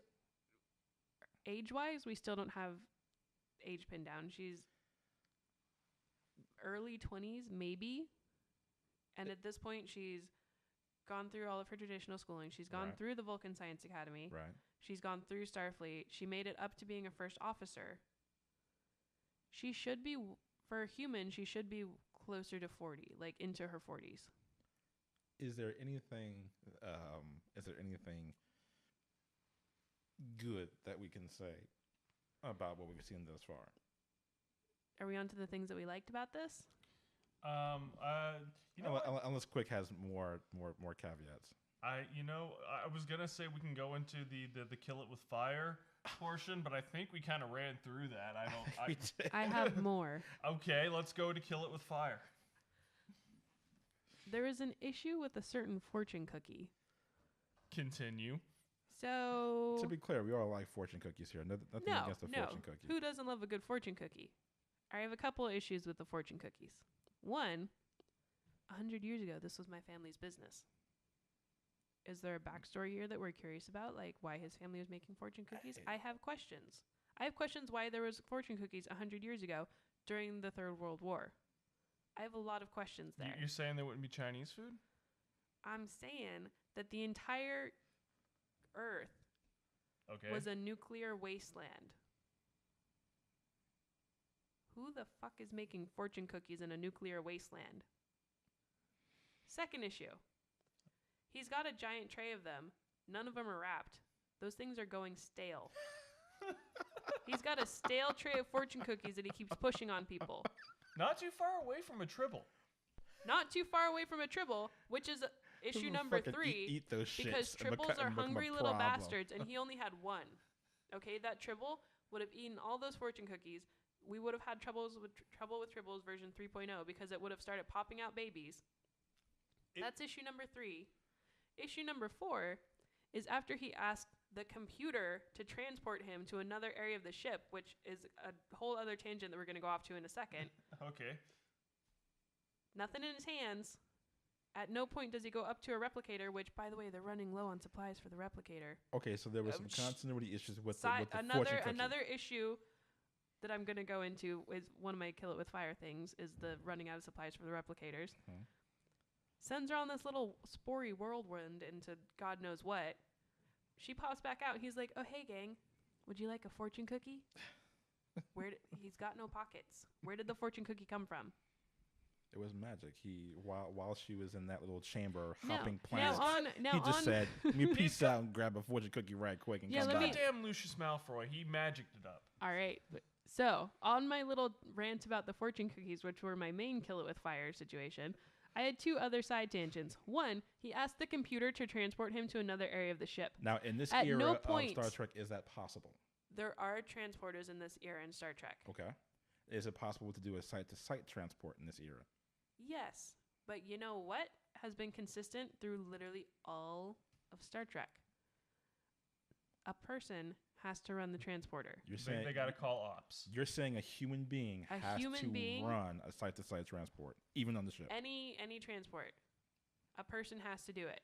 age-wise, we still don't have age pinned down. She's early 20s, maybe. And at this point, she's gone through all of her traditional schooling. She's gone through the Vulcan Science Academy. Right. She's gone through Starfleet. She made it up to being a first officer. She should be, for a human, she should be closer to 40, like into her 40s. Is there anything good that we can say about what we've seen thus far? Are we on to the things that we liked about this? Unless Quick has more caveats. I was gonna say we can go into the kill it with fire portion, but I think we kind of ran through that. I have more. Okay, let's go to kill it with fire. There is an issue with a certain fortune cookie. Continue. So, to be clear, we all like fortune cookies here. Nothing against the fortune cookie. Who doesn't love a good fortune cookie? I have a couple of issues with the fortune cookies. One, 100 years ago, this was my family's business. Is there a backstory here that we're curious about, like why his family was making fortune cookies? I have questions. I have questions why there was fortune cookies 100 years ago during the Third World War. I have a lot of questions there. You're saying there wouldn't be Chinese food? I'm saying that the entire Earth was a nuclear wasteland. Who the fuck is making fortune cookies in a nuclear wasteland? Second issue. He's got a giant tray of them. None of them are wrapped. Those things are going stale. He's got a stale tray of fortune cookies that he keeps pushing on people. Not too far away from a tribble. Not too far away from a tribble, which is issue number 3. Eat those shits because tribbles are hungry little bastards, and he only had one. Okay, that tribble would have eaten all those fortune cookies. We would have had trouble with tribbles version 3.0 because it would have started popping out babies. That's issue number 3. Issue number 4 is after he asked the computer to transport him to another area of the ship, which is a whole other tangent that we're going to go off to in a second. Okay. Nothing in his hands. At no point does he go up to a replicator, which, by the way, they're running low on supplies for the replicator. Okay, so there was some continuity issues with the fortune cookie. Another issue that I'm going to go into is one of my kill it with fire things is the running out of supplies for the replicators. Mm-hmm. Sends her on this little spory whirlwind into God knows what. She pops back out. He's like, "Oh, hey, gang, would you like a fortune cookie?" He's got no pockets. Where did the fortune cookie come from? It was magic. While she was in that little chamber hopping planets, he just said, "Let me peace out and grab a fortune cookie right quick and come back." Goddamn Lucius Malfoy, he magicked it up. All right. So on my little rant about the fortune cookies, which were my main kill it with fire situation, I had 2 other side tangents. One, he asked the computer to transport him to another area of the ship. Now, in this era of Star Trek, is that possible? There are transporters in this era in Star Trek. Okay. Is it possible to do a site-to-site transport in this era? Yes. But you know what has been consistent through literally all of Star Trek? A person has to run the transporter. You're saying they got to call ops. You're saying a human being has to run a site-to-site transport, even on the ship. Any transport, a person has to do it.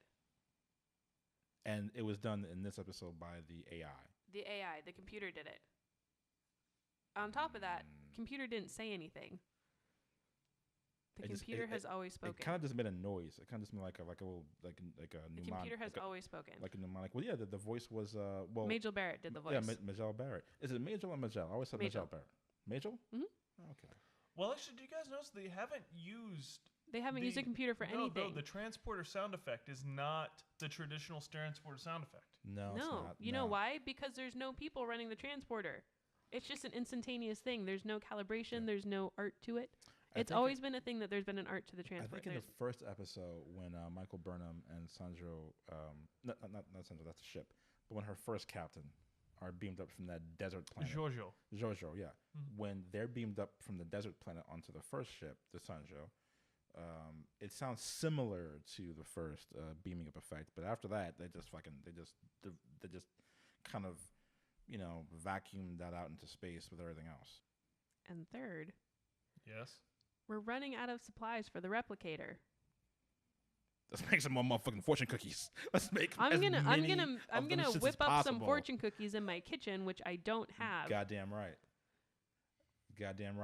And it was done in this episode by the AI. The computer did it. On top of that, computer didn't say anything. The computer has always spoken. It kind of just made a noise. It kind of just made like a mnemonic. The computer has always spoken. Like a mnemonic. Well, yeah, the voice was Majel Barrett did the voice. Yeah, Majel Barrett. Is it Majel or Majel? I always said Majel Barrett. Majel? Mm-hmm. Okay. Well, actually, do you guys notice they haven't used used a computer for anything? No, the transporter sound effect is not the traditional transporter sound effect. No, it's not. You know why? Because there's no people running the transporter. It's just an instantaneous thing. There's no calibration. There's no art to it. It's always been a thing that there's been an art to the transport. I think in the first episode when Michael Burnham and Sandro, not Sandro, that's a ship, but when her first captain are beamed up from that desert planet. Giorgio, yeah. Mm-hmm. When they're beamed up from the desert planet onto the first ship, the Sandro, it sounds similar to the first beaming up effect, but after that, they just kind of, vacuum that out into space with everything else. And third, yes, we're running out of supplies for the replicator. Let's make some more motherfucking fortune cookies. Let's make. I'm gonna whip up some fortune cookies in my kitchen, which I don't have. Goddamn right.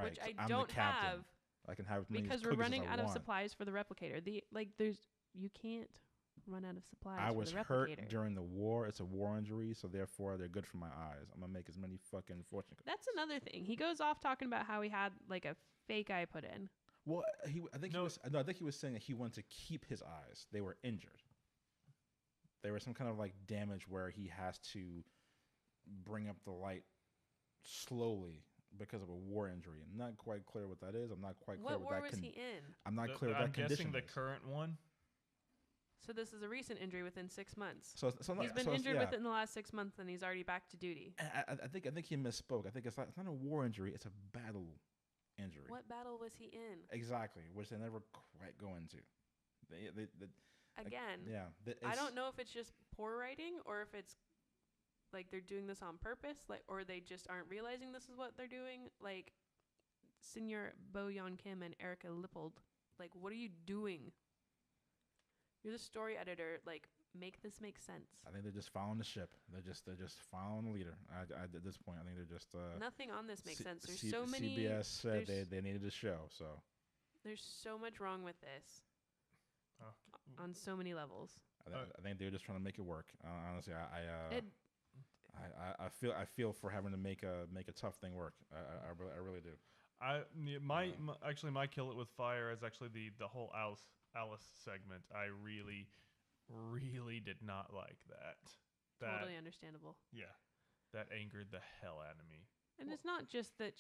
Which I don't have. I can have because we're running out of supplies for the replicator. You can't run out of supplies. I was for the replicator. hurt during the war. It's a war injury, so therefore they're good for my eyes. I'm gonna make as many fucking fortune cookies. That's another thing. He goes off talking about how he had like a fake eye put in. Well, I think he was saying that he wanted to keep his eyes. They were injured. There was some kind of like damage where he has to bring up the light slowly because of a war injury. I'm not quite clear what that is. I'm not quite clear what war was he in. I'm not clear what that condition is. I'm guessing the current one. So this is a recent injury within 6 months. So he's been injured within the last 6 months, and he's already back to duty. I think he misspoke. I think it's not a war injury. It's a battle injury. What battle was he in? Exactly, which they never quite go into. I don't know if it's just poor writing or if it's like they're doing this on purpose, like, or they just aren't realizing this is what they're doing. Like, Senior Bo Yeon Kim and Erica Lippold, like, what are you doing? You're the story editor. Like, make this make sense. I think they're just following the ship. They're just following the leader. At this point, I think they're just nothing on this makes sense. There's so many. CBS said they needed a show, so there's so much wrong with this on so many levels. I think they're just trying to make it work. Honestly, I feel for having to make a tough thing work. I really do. My Kill It With Fire is actually the whole Alice segment. I really did not like that. Totally understandable. Yeah, that angered the hell out of me. And it's not just that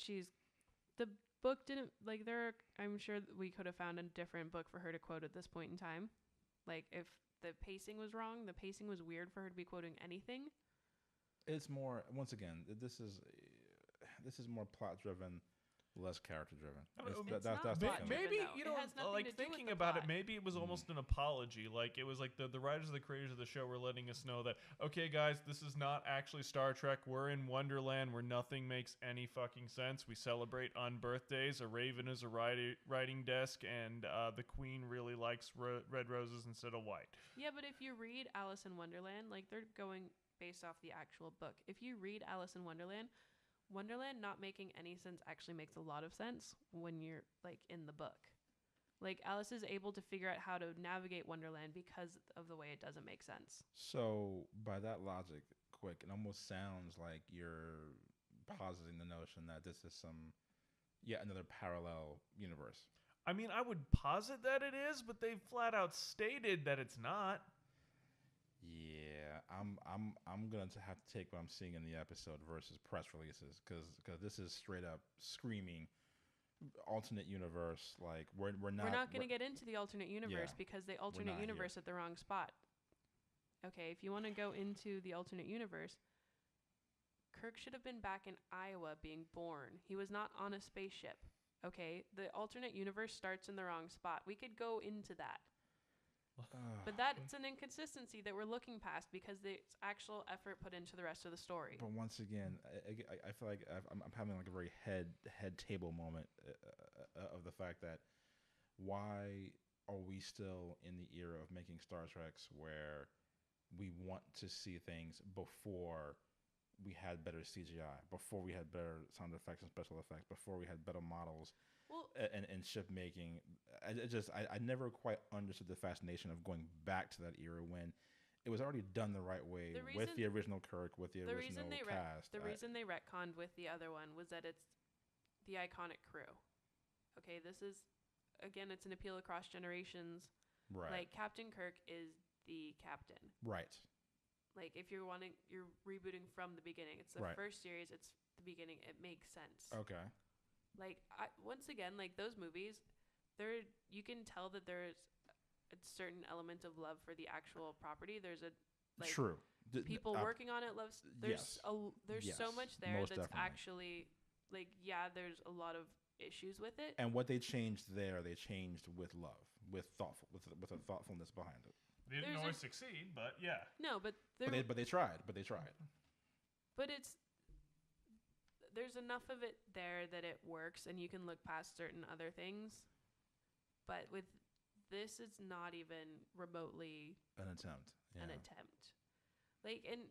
the book didn't, like, I'm sure that we could have found a different book for her to quote at this point in time. Like, if the pacing was wrong, the pacing was weird for her to be quoting anything. It's more, once again, this is more plot driven, less character driven. Maybe like thinking about it, maybe it was almost an apology. Like, it was like the writers and the creators of the show were letting us know that, okay, guys, this is not actually Star Trek. We're in Wonderland where nothing makes any fucking sense. We celebrate on birthdays. A raven is a writing desk, and the queen really likes red roses instead of white. Yeah, but if you read Alice in Wonderland, like, they're going based off the actual book. If you read Alice in Wonderland not making any sense actually makes a lot of sense when you're, like, in the book. Like, Alice is able to figure out how to navigate Wonderland because of the way it doesn't make sense. So, by that logic, it almost sounds like you're positing the notion that this is yet another parallel universe. I mean, I would posit that it is, but they've flat out stated that it's not. Yeah, I'm gonna have to take what I'm seeing in the episode versus press releases, because this is straight up screaming alternate universe. Like, we're not gonna get into the alternate universe because they alternate universe at the wrong spot. Okay, if you want to go into the alternate universe, Kirk should have been back in Iowa being born. He was not on a spaceship. Okay, the alternate universe starts in the wrong spot. We could go into that. But that's an inconsistency that we're looking past because there's actual effort put into the rest of the story. But once again, I feel like I'm having like a very head table moment of the fact that why are we still in the era of making Star Treks where we want to see things before we had better CGI, before we had better sound effects and special effects, before we had better models and ship making. I never quite understood the fascination of going back to that era when it was already done the right way with the original Kirk, with the original cast. The reason they retconned with the other one was that it's the iconic crew. Okay, this is, again, it's an appeal across generations. Right. Like, Captain Kirk is the captain. Right. Like, if you're rebooting from the beginning. It's the first series. It's the beginning. It makes sense. Okay. Like, once again, like, those movies, you can tell that there's a certain element of love for the actual property. There's a, like, true. People working on it loves. There's yes. so much there Most that's definitely. actually, like, yeah, there's a lot of issues with it. And what they changed there, they changed with love, with a thoughtfulness behind it. They didn't always succeed, but yeah. No, but they tried. But there's enough of it there that it works, and you can look past certain other things. But with this, it's not even remotely an attempt. Yeah. An attempt. Like, and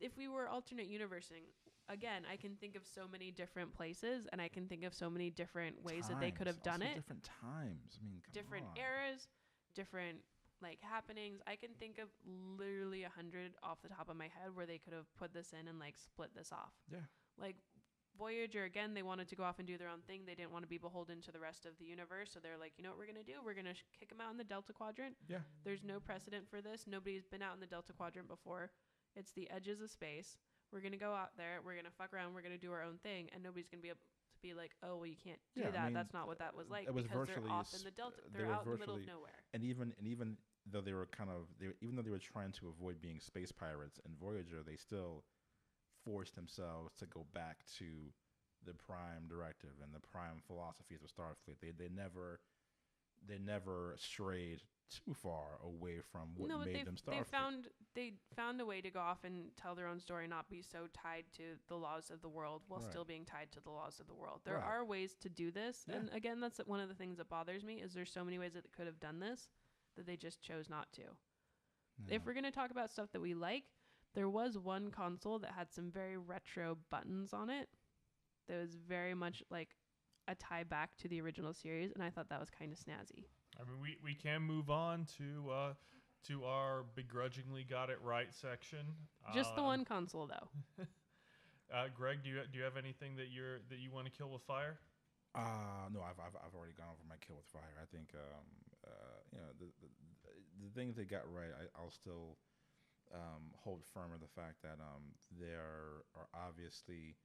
if we were alternate universing, again, I can think of so many different places, and I can think of so many different ways that they could have done it. Different times. I mean, different eras, different, like, happenings. I can think of literally 100 off the top of my head where they could have put this in and, like, split this off. Yeah. Like, Voyager, again, they wanted to go off and do their own thing. They didn't want to be beholden to the rest of the universe. So they're like, you know what we're going to do? We're going to kick them out in the Delta Quadrant. Yeah. There's no precedent for this. Nobody's been out in the Delta Quadrant before. It's the edges of space. We're going to go out there. We're going to fuck around. We're going to do our own thing. And nobody's going to be able to be like, oh, well, you can't do that. I mean, that's not what that was like. It was because virtually they're off in the Delta. They're out in the middle of nowhere. And even though they were even though they were trying to avoid being space pirates in Voyager, they still forced themselves to go back to the prime directive and the prime philosophies of Starfleet. They never strayed too far away from what made them Starfleet. They found a way to go off and tell their own story, not be so tied to the laws of the world while still being tied to the laws of the world. There are ways to do this, and again, that's one of the things that bothers me is there's so many ways that they could have done this that they just chose not to. Yeah. If we're going to talk about stuff that we like, there was one console that had some very retro buttons on it that was very much like a tie back to the original series, and I thought that was kind of snazzy. I mean, we can move on to our begrudgingly got it right section. Just the one console, though. Greg, do you have anything that you want to kill with fire? No, I've already gone over my kill with fire. I think the things they got right, I'll still hold firm of the fact that there are obviously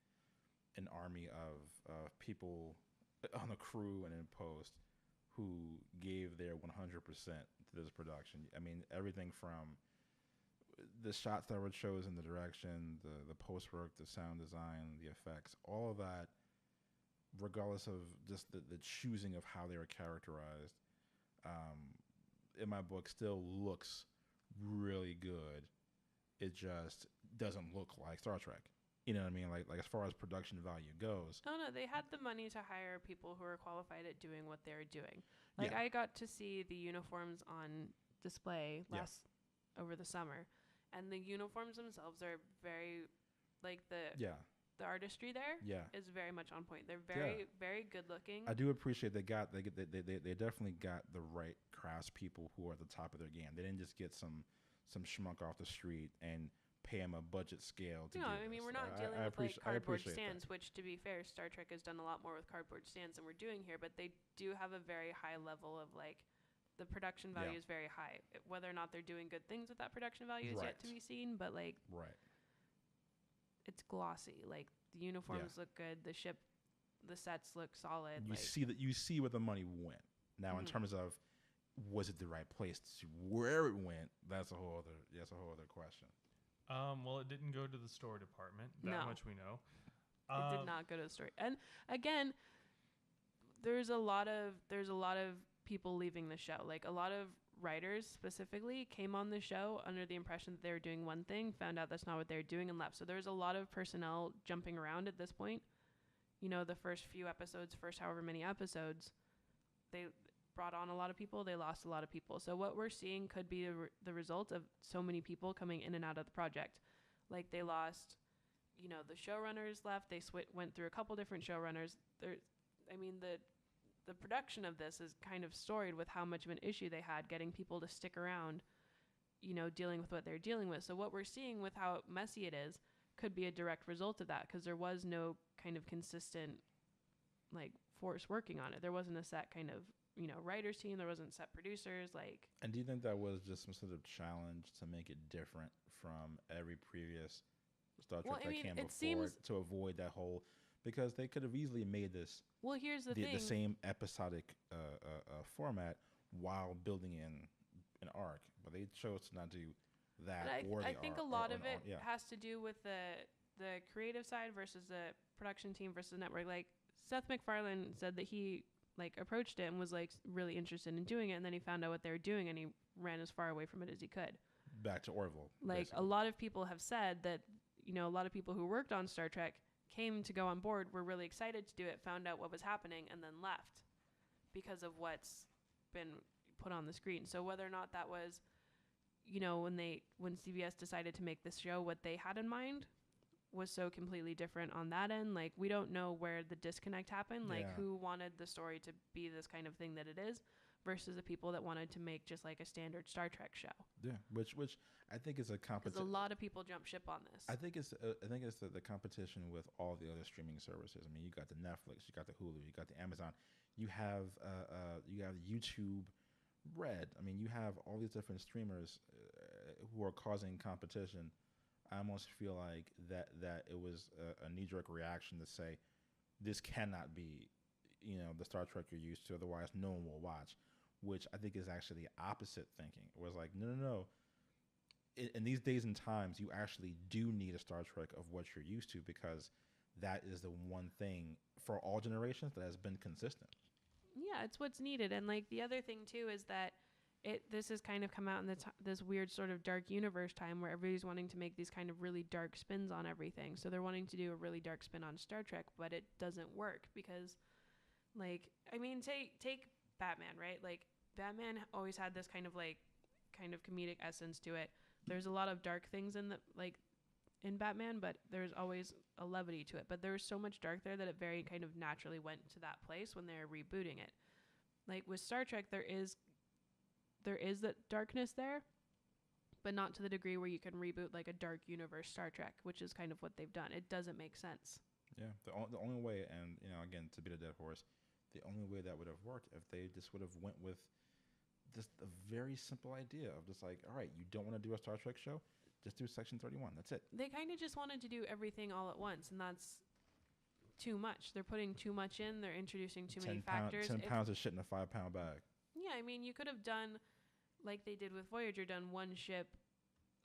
an army of people on the crew and in post who gave their 100% to this production. I mean, everything from the shots that were chosen, the direction, the post work, the sound design, the effects, all of that, regardless of just the choosing of how they were characterized, in my book still looks really good. It just doesn't look like Star Trek. You know what I mean? Like as far as production value goes. Oh, no, they had the money to hire people who are qualified at doing what they're doing. Like, I got to see the uniforms on display over the summer, and the uniforms themselves are very, like, the artistry there is very much on point. They're very, very good looking. I do appreciate they definitely got the right craftspeople who are at the top of their game. They didn't just get some schmuck off the street and pay him a budget scale to do I mean, this. we're not dealing with like cardboard stands, which, to be fair, Star Trek has done a lot more with cardboard stands than we're doing here, but they do have a very high level of, like, the production value is very high. Whether or not they're doing good things with that production value is yet to be seen, but, like, it's glossy. Like, the uniforms look good, the sets look solid. You see where the money went. Now, in terms of was it the right place to where it went, that's a whole other question. Well, it didn't go to the store department. That much we know. It did not go to the store. And again, there's a lot of people leaving the show. Like, a lot of writers specifically came on the show under the impression that they were doing one thing, found out that's not what they were doing, and left. So there's a lot of personnel jumping around at this point. You know, the first few episodes, first however many episodes, they brought on a lot of people, they lost a lot of people. So what we're seeing could be the result of so many people coming in and out of the project. Like they lost, you know, the showrunners left. They went through a couple different showrunners. The production of this is kind of storied with how much of an issue they had getting people to stick around, you know, dealing with what they're dealing with. So what we're seeing with how messy it is could be a direct result of that, because there was no kind of consistent like force working on it. There wasn't a set kind of, you know, writers team. There wasn't set producers. Like, and do you think that was just some sort of challenge to make it different from every previous Star Trek that came before, to avoid that whole, because they could have easily made this here's the thing, the same episodic format while building in an arc, but they chose to not do that. I think a lot of it has to do with the creative side versus the production team versus the network. Like Seth MacFarlane said that he like approached it and was like really interested in doing it, and then he found out what they were doing and he ran as far away from it as he could. Back to Orville. Like basically. A lot of people have said that, you know, a lot of people who worked on Star Trek came to go on board, were really excited to do it, found out what was happening, and then left because of what's been put on the screen. So whether or not that was, you know, when CBS decided to make this show, what they had in mind was so completely different on that end. Like, we don't know where the disconnect happened, like who wanted the story to be this kind of thing that it is versus the people that wanted to make just like a standard Star Trek show. Yeah, which I think is a competition. Because a lot of people jump ship on this. I think it's the competition with all the other streaming services. I mean, you got the Netflix, you got the Hulu, you got the Amazon, you have YouTube Red. I mean, you have all these different streamers who are causing competition. I almost feel like that it was a knee-jerk reaction to say, this cannot be, you know, the Star Trek you're used to, otherwise no one will watch, which I think is actually the opposite thinking. It was like, no. In these days and times, you actually do need a Star Trek of what you're used to, because that is the one thing for all generations that has been consistent. Yeah, it's what's needed. And like the other thing too is that this has kind of come out in this weird sort of dark universe time where everybody's wanting to make these kind of really dark spins on everything. So they're wanting to do a really dark spin on Star Trek, but it doesn't work because, like, I mean, take Batman, right? Like, Batman always had this kind of comedic essence to it. There's a lot of dark things in Batman, but there's always a levity to it. But there was so much dark there that it very kind of naturally went to that place when they're rebooting it. Like with Star Trek, there is that darkness there, but not to the degree where you can reboot like a dark universe Star Trek, which is kind of what they've done. It doesn't make sense. Yeah, the only way, and you know, again, to beat a dead horse, the only way that would have worked if they just would have went with just a very simple idea of just like, all right, you don't want to do a Star Trek show, just do Section 31. That's it. They kind of just wanted to do everything all at once, and that's too much. They're putting too much in. They're introducing too many factors. 10 pounds of shit in a 5-pound bag. Yeah, I mean, you could have done like they did with Voyager, done one ship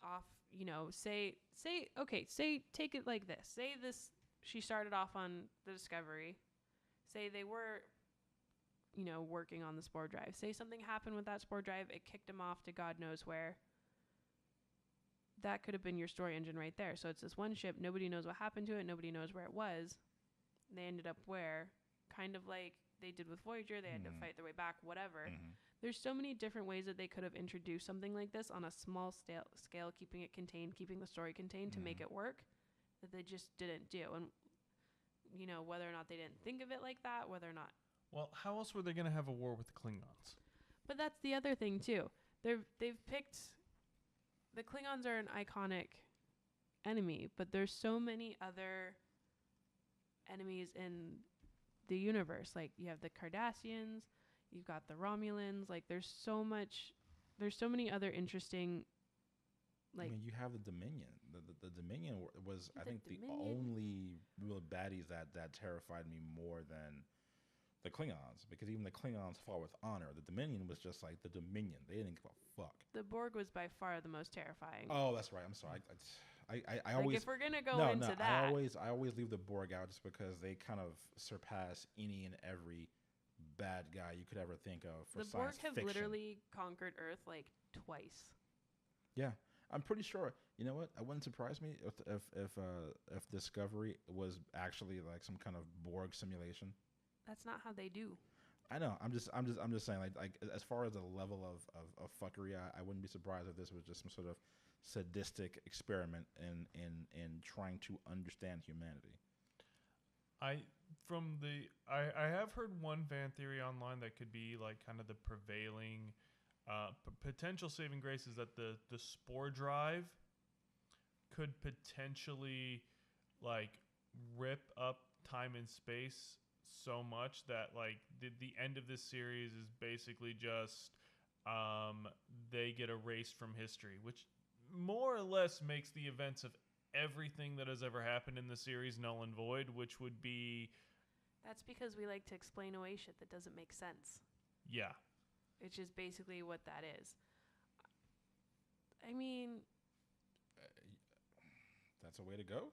off, you know, take it like this. Say this, she started off on the Discovery. Say they were, you know, working on the spore drive. Say something happened with that spore drive. It kicked them off to God knows where. That could have been your story engine right there. So it's this one ship. Nobody knows what happened to it. Nobody knows where it was. They ended up where? Kind of like they did with Voyager. They had to fight their way back, whatever. Mm-hmm. There's so many different ways that they could have introduced something like this on a small scale, keeping it contained, keeping the story contained to make it work, that they just didn't do. And, you know, whether or not they didn't think of it like that, whether or not. Well, how else were they going to have a war with the Klingons? But that's the other thing, too. They've picked... The Klingons are an iconic enemy, but there's so many other enemies in the universe. Like, you have the Cardassians, you've got the Romulans. Like, there's so many other interesting, like... I mean, you have the Dominion. The Dominion was, I think, the only real baddies that terrified me more than the Klingons, because even the Klingons fought with honor. The Dominion was just like the Dominion. They didn't give a fuck. The Borg was by far the most terrifying. Oh, that's right. I'm sorry. I like always, if we're gonna go into that, I always leave the Borg out just because they kind of surpass any and every bad guy you could ever think of for the Borg science have fiction. literally conquered Earth like twice. Yeah, I'm pretty sure. You know what? It wouldn't surprise me if Discovery was actually like some kind of Borg simulation. That's not how they do. I know. I'm just saying. Like as far as the level of fuckery, I wouldn't be surprised if this was just some sort of sadistic experiment in trying to understand humanity. I have heard one fan theory online that could be like kind of the prevailing potential saving grace is that the spore drive could potentially like rip up time and space so much that like the end of this series is basically just they get erased from history, which more or less makes the events of everything that has ever happened in the series null and void, which would be... That's because we like to explain away shit that doesn't make sense. Yeah. Which is basically what that is. I mean... that's a way to go.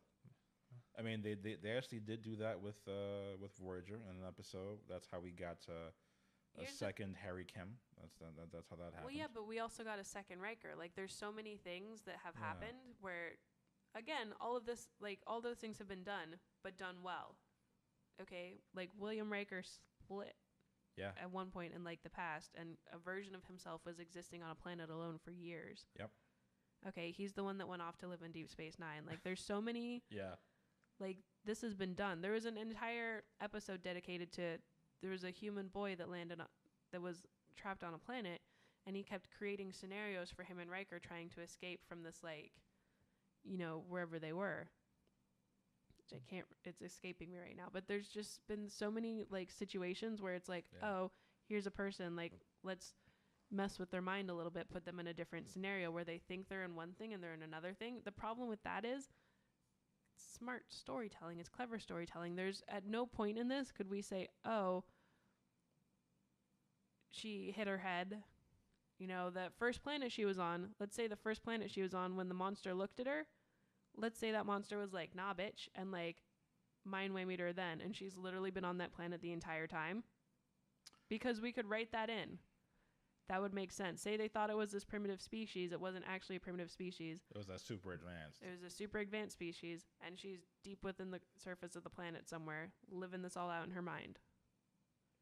I mean, they actually did do that with Voyager in an episode. That's how we got a second Harry Kim. That's how that happened. Well, yeah, but we also got a second Riker. Like, there's so many things that have happened where, again, all of this, like, all those things have been done, but done well. Okay, like William Riker split. Yeah. At one point in like the past, and a version of himself was existing on a planet alone for years. Yep. Okay, he's the one that went off to live in Deep Space Nine. Like, there's so many. Yeah. Like, this has been done. There was an entire episode dedicated to. There was a human boy that landed that was trapped on a planet, and he kept creating scenarios for him and Riker trying to escape from this, like, wherever they were. It's escaping me right now, but there's just been so many like situations where it's like, oh, here's a person, like, let's mess with their mind a little bit, put them in a different scenario where they think they're in one thing and they're in another thing. The problem with that is it's smart storytelling. It's clever storytelling. There's at no point in this could we say, oh, she hit her head. The first planet she was on, let's say the first planet she was on when the monster looked at her, let's say that monster was like, nah, bitch, and like mind waymed her then, and she's literally been on that planet the entire time. Because we could write that in. That would make sense. Say they thought it was this primitive species. It wasn't actually a primitive species. It was a super advanced. It was a super advanced species, and she's deep within the surface of the planet somewhere, living this all out in her mind.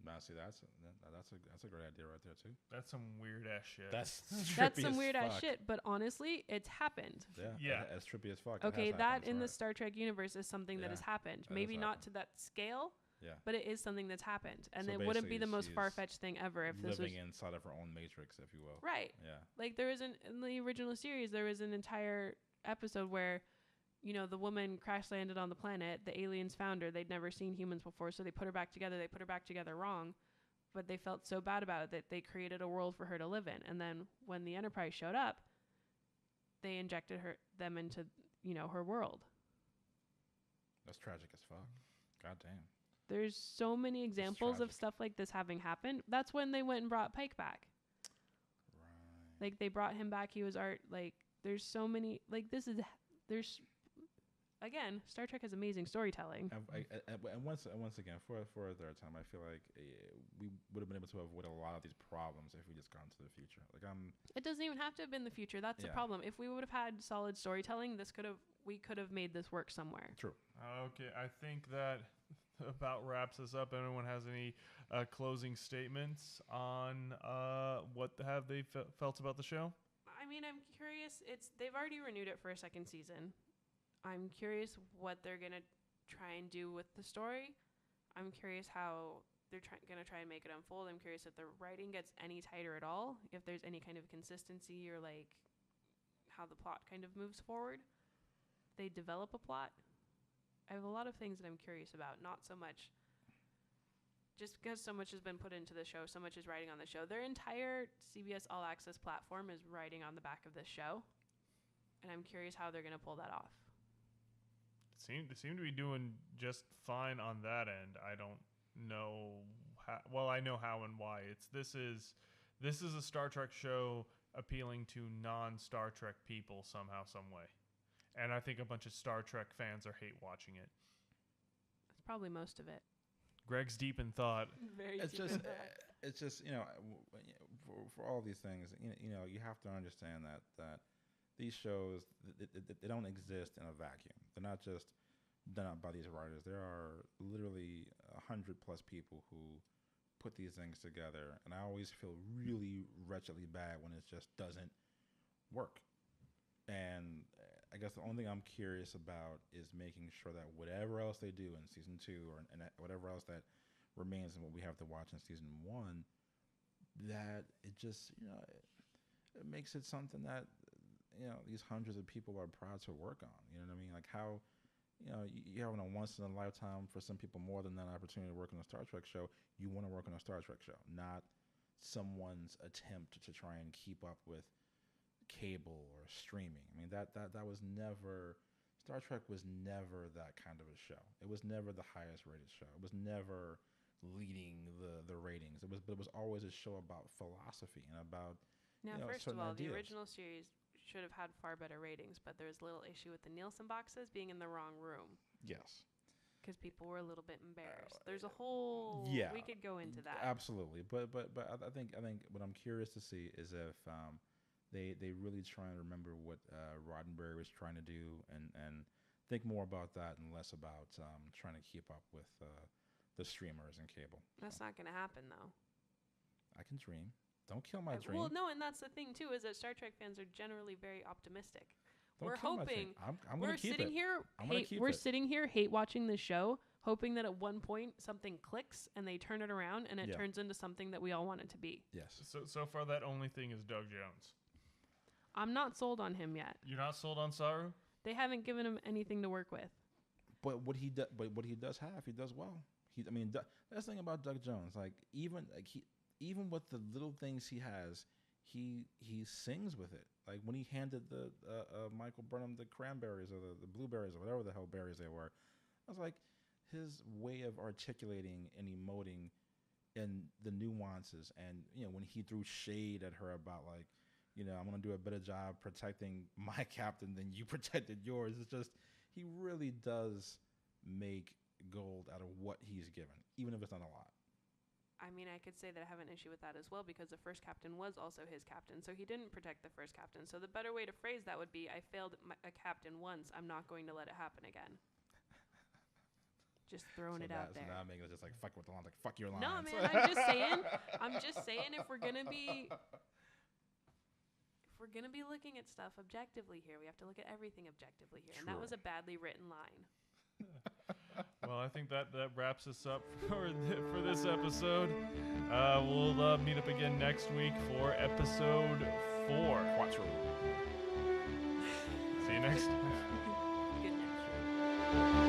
Now, see, that's a great idea right there too. That's some weird ass shit. That's some weird ass shit. But honestly, it's happened. Yeah. It's trippy as fuck. Okay, that in the Star Trek universe is something that has happened. Maybe not to that scale. Yeah. But it is something that's happened, and it wouldn't be the most far-fetched thing ever if this was living inside of her own matrix, if you will. Right. Yeah. Like there was in the original series, there was an entire episode where, the woman crash landed on the planet. The aliens found her. They'd never seen humans before, so they put her back together. They put her back together wrong, but they felt so bad about it that they created a world for her to live in. And then when the Enterprise showed up, they injected them into her world. That's tragic as fuck. God damn. There's so many examples of stuff like this having happened. That's when they went and brought Pike back. Right. Like, they brought him back. He was like, there's so many, like, again, Star Trek has amazing storytelling. And once again, for a third time, I feel like we would have been able to avoid a lot of these problems if we just gone to the future. It doesn't even have to have been the future. That's the problem. If we would have had solid storytelling, we could have made this work somewhere. True. Okay, I think that about wraps us up. Anyone has any closing statements on what have they felt about the show? I mean, I'm curious. They've already renewed it for a second season. I'm curious what they're gonna try and do with the story. I'm curious how they're gonna try and make it unfold. I'm curious if the writing gets any tighter at all, if there's any kind of consistency or like how the plot kind of moves forward. They develop a plot. I have a lot of things that I'm curious about. Not so much just because so much has been put into the show, so much is riding on the show. Their entire CBS All Access platform is riding on the back of this show, and I'm curious how they're gonna pull that off. They seem to be doing just fine on that end. I don't know how. Well, I know how and why. This is a Star Trek show appealing to non-Star Trek people somehow, some way, and I think a bunch of Star Trek fans are hate watching it. That's probably most of it. Greg's deep in thought. Very It's deep just, in thought. it's just for all these things, you have to understand that these shows they don't exist in a vacuum. They're not just done up by these writers. There are literally 100+ people who put these things together, and I always feel really wretchedly bad when it just doesn't work. And I guess the only thing I'm curious about is making sure that whatever else they do in season 2 and whatever else that remains in what we have to watch in season 1, that it just it makes it something that these hundreds of people are proud to work on. You know what I mean? Like how you having a once in a lifetime, for some people more than that, opportunity to work on a Star Trek show. You want to work on a Star Trek show, not someone's attempt to try and keep up with cable or streaming. I mean that was never, Star Trek was never that kind of a show. It was never the highest rated show. It was never leading the ratings. But it was always a show about philosophy and about Now, first of certain all, ideas. the original series should have had far better ratings, but there's a little issue with the Nielsen boxes being in the wrong room. Yes. Because people were a little bit embarrassed. There's a whole. Yeah. We could go into that. Absolutely, but I think what I'm curious to see is if they really try and remember what Roddenberry was trying to do and think more about that and less about trying to keep up with the streamers and cable. That's not going to happen, though. I can dream. Don't kill my dream. Well, no, and that's the thing too, is that Star Trek fans are generally very optimistic. Don't We're kill my hoping. dream. I'm gonna keep sitting it. here. I'm gonna keep We're it. sitting here hate watching the show, hoping that at one point something clicks and they turn it around and it Yeah. turns into something that we all want it to be. Yes. So far, that only thing is Doug Jones. I'm not sold on him yet. You're not sold on Saru? They haven't given him anything to work with. But what he does have, he does well. That's the thing about Doug Jones. Like even with the little things he has, he sings with it. Like when he handed the Michael Burnham the cranberries or the blueberries or whatever the hell berries they were, I was like, his way of articulating and emoting and the nuances, and when he threw shade at her about like, I'm gonna do a better job protecting my captain than you protected yours. It's just, he really does make gold out of what he's given, even if it's not a lot. I mean, I could say that I have an issue with that as well, because the first captain was also his captain, so he didn't protect the first captain. So the better way to phrase that would be, I failed a captain once, I'm not going to let it happen again. Just throwing it out there. So now I'm making it just like, fuck with the lines, like, fuck your lines. No, man, I'm just saying if we're going to be looking at stuff objectively here, we have to look at everything objectively here. And that was a badly written line. Well, I think that wraps us up for this episode. We'll meet up again next week for episode 4. Quattro. See you next time. Good night.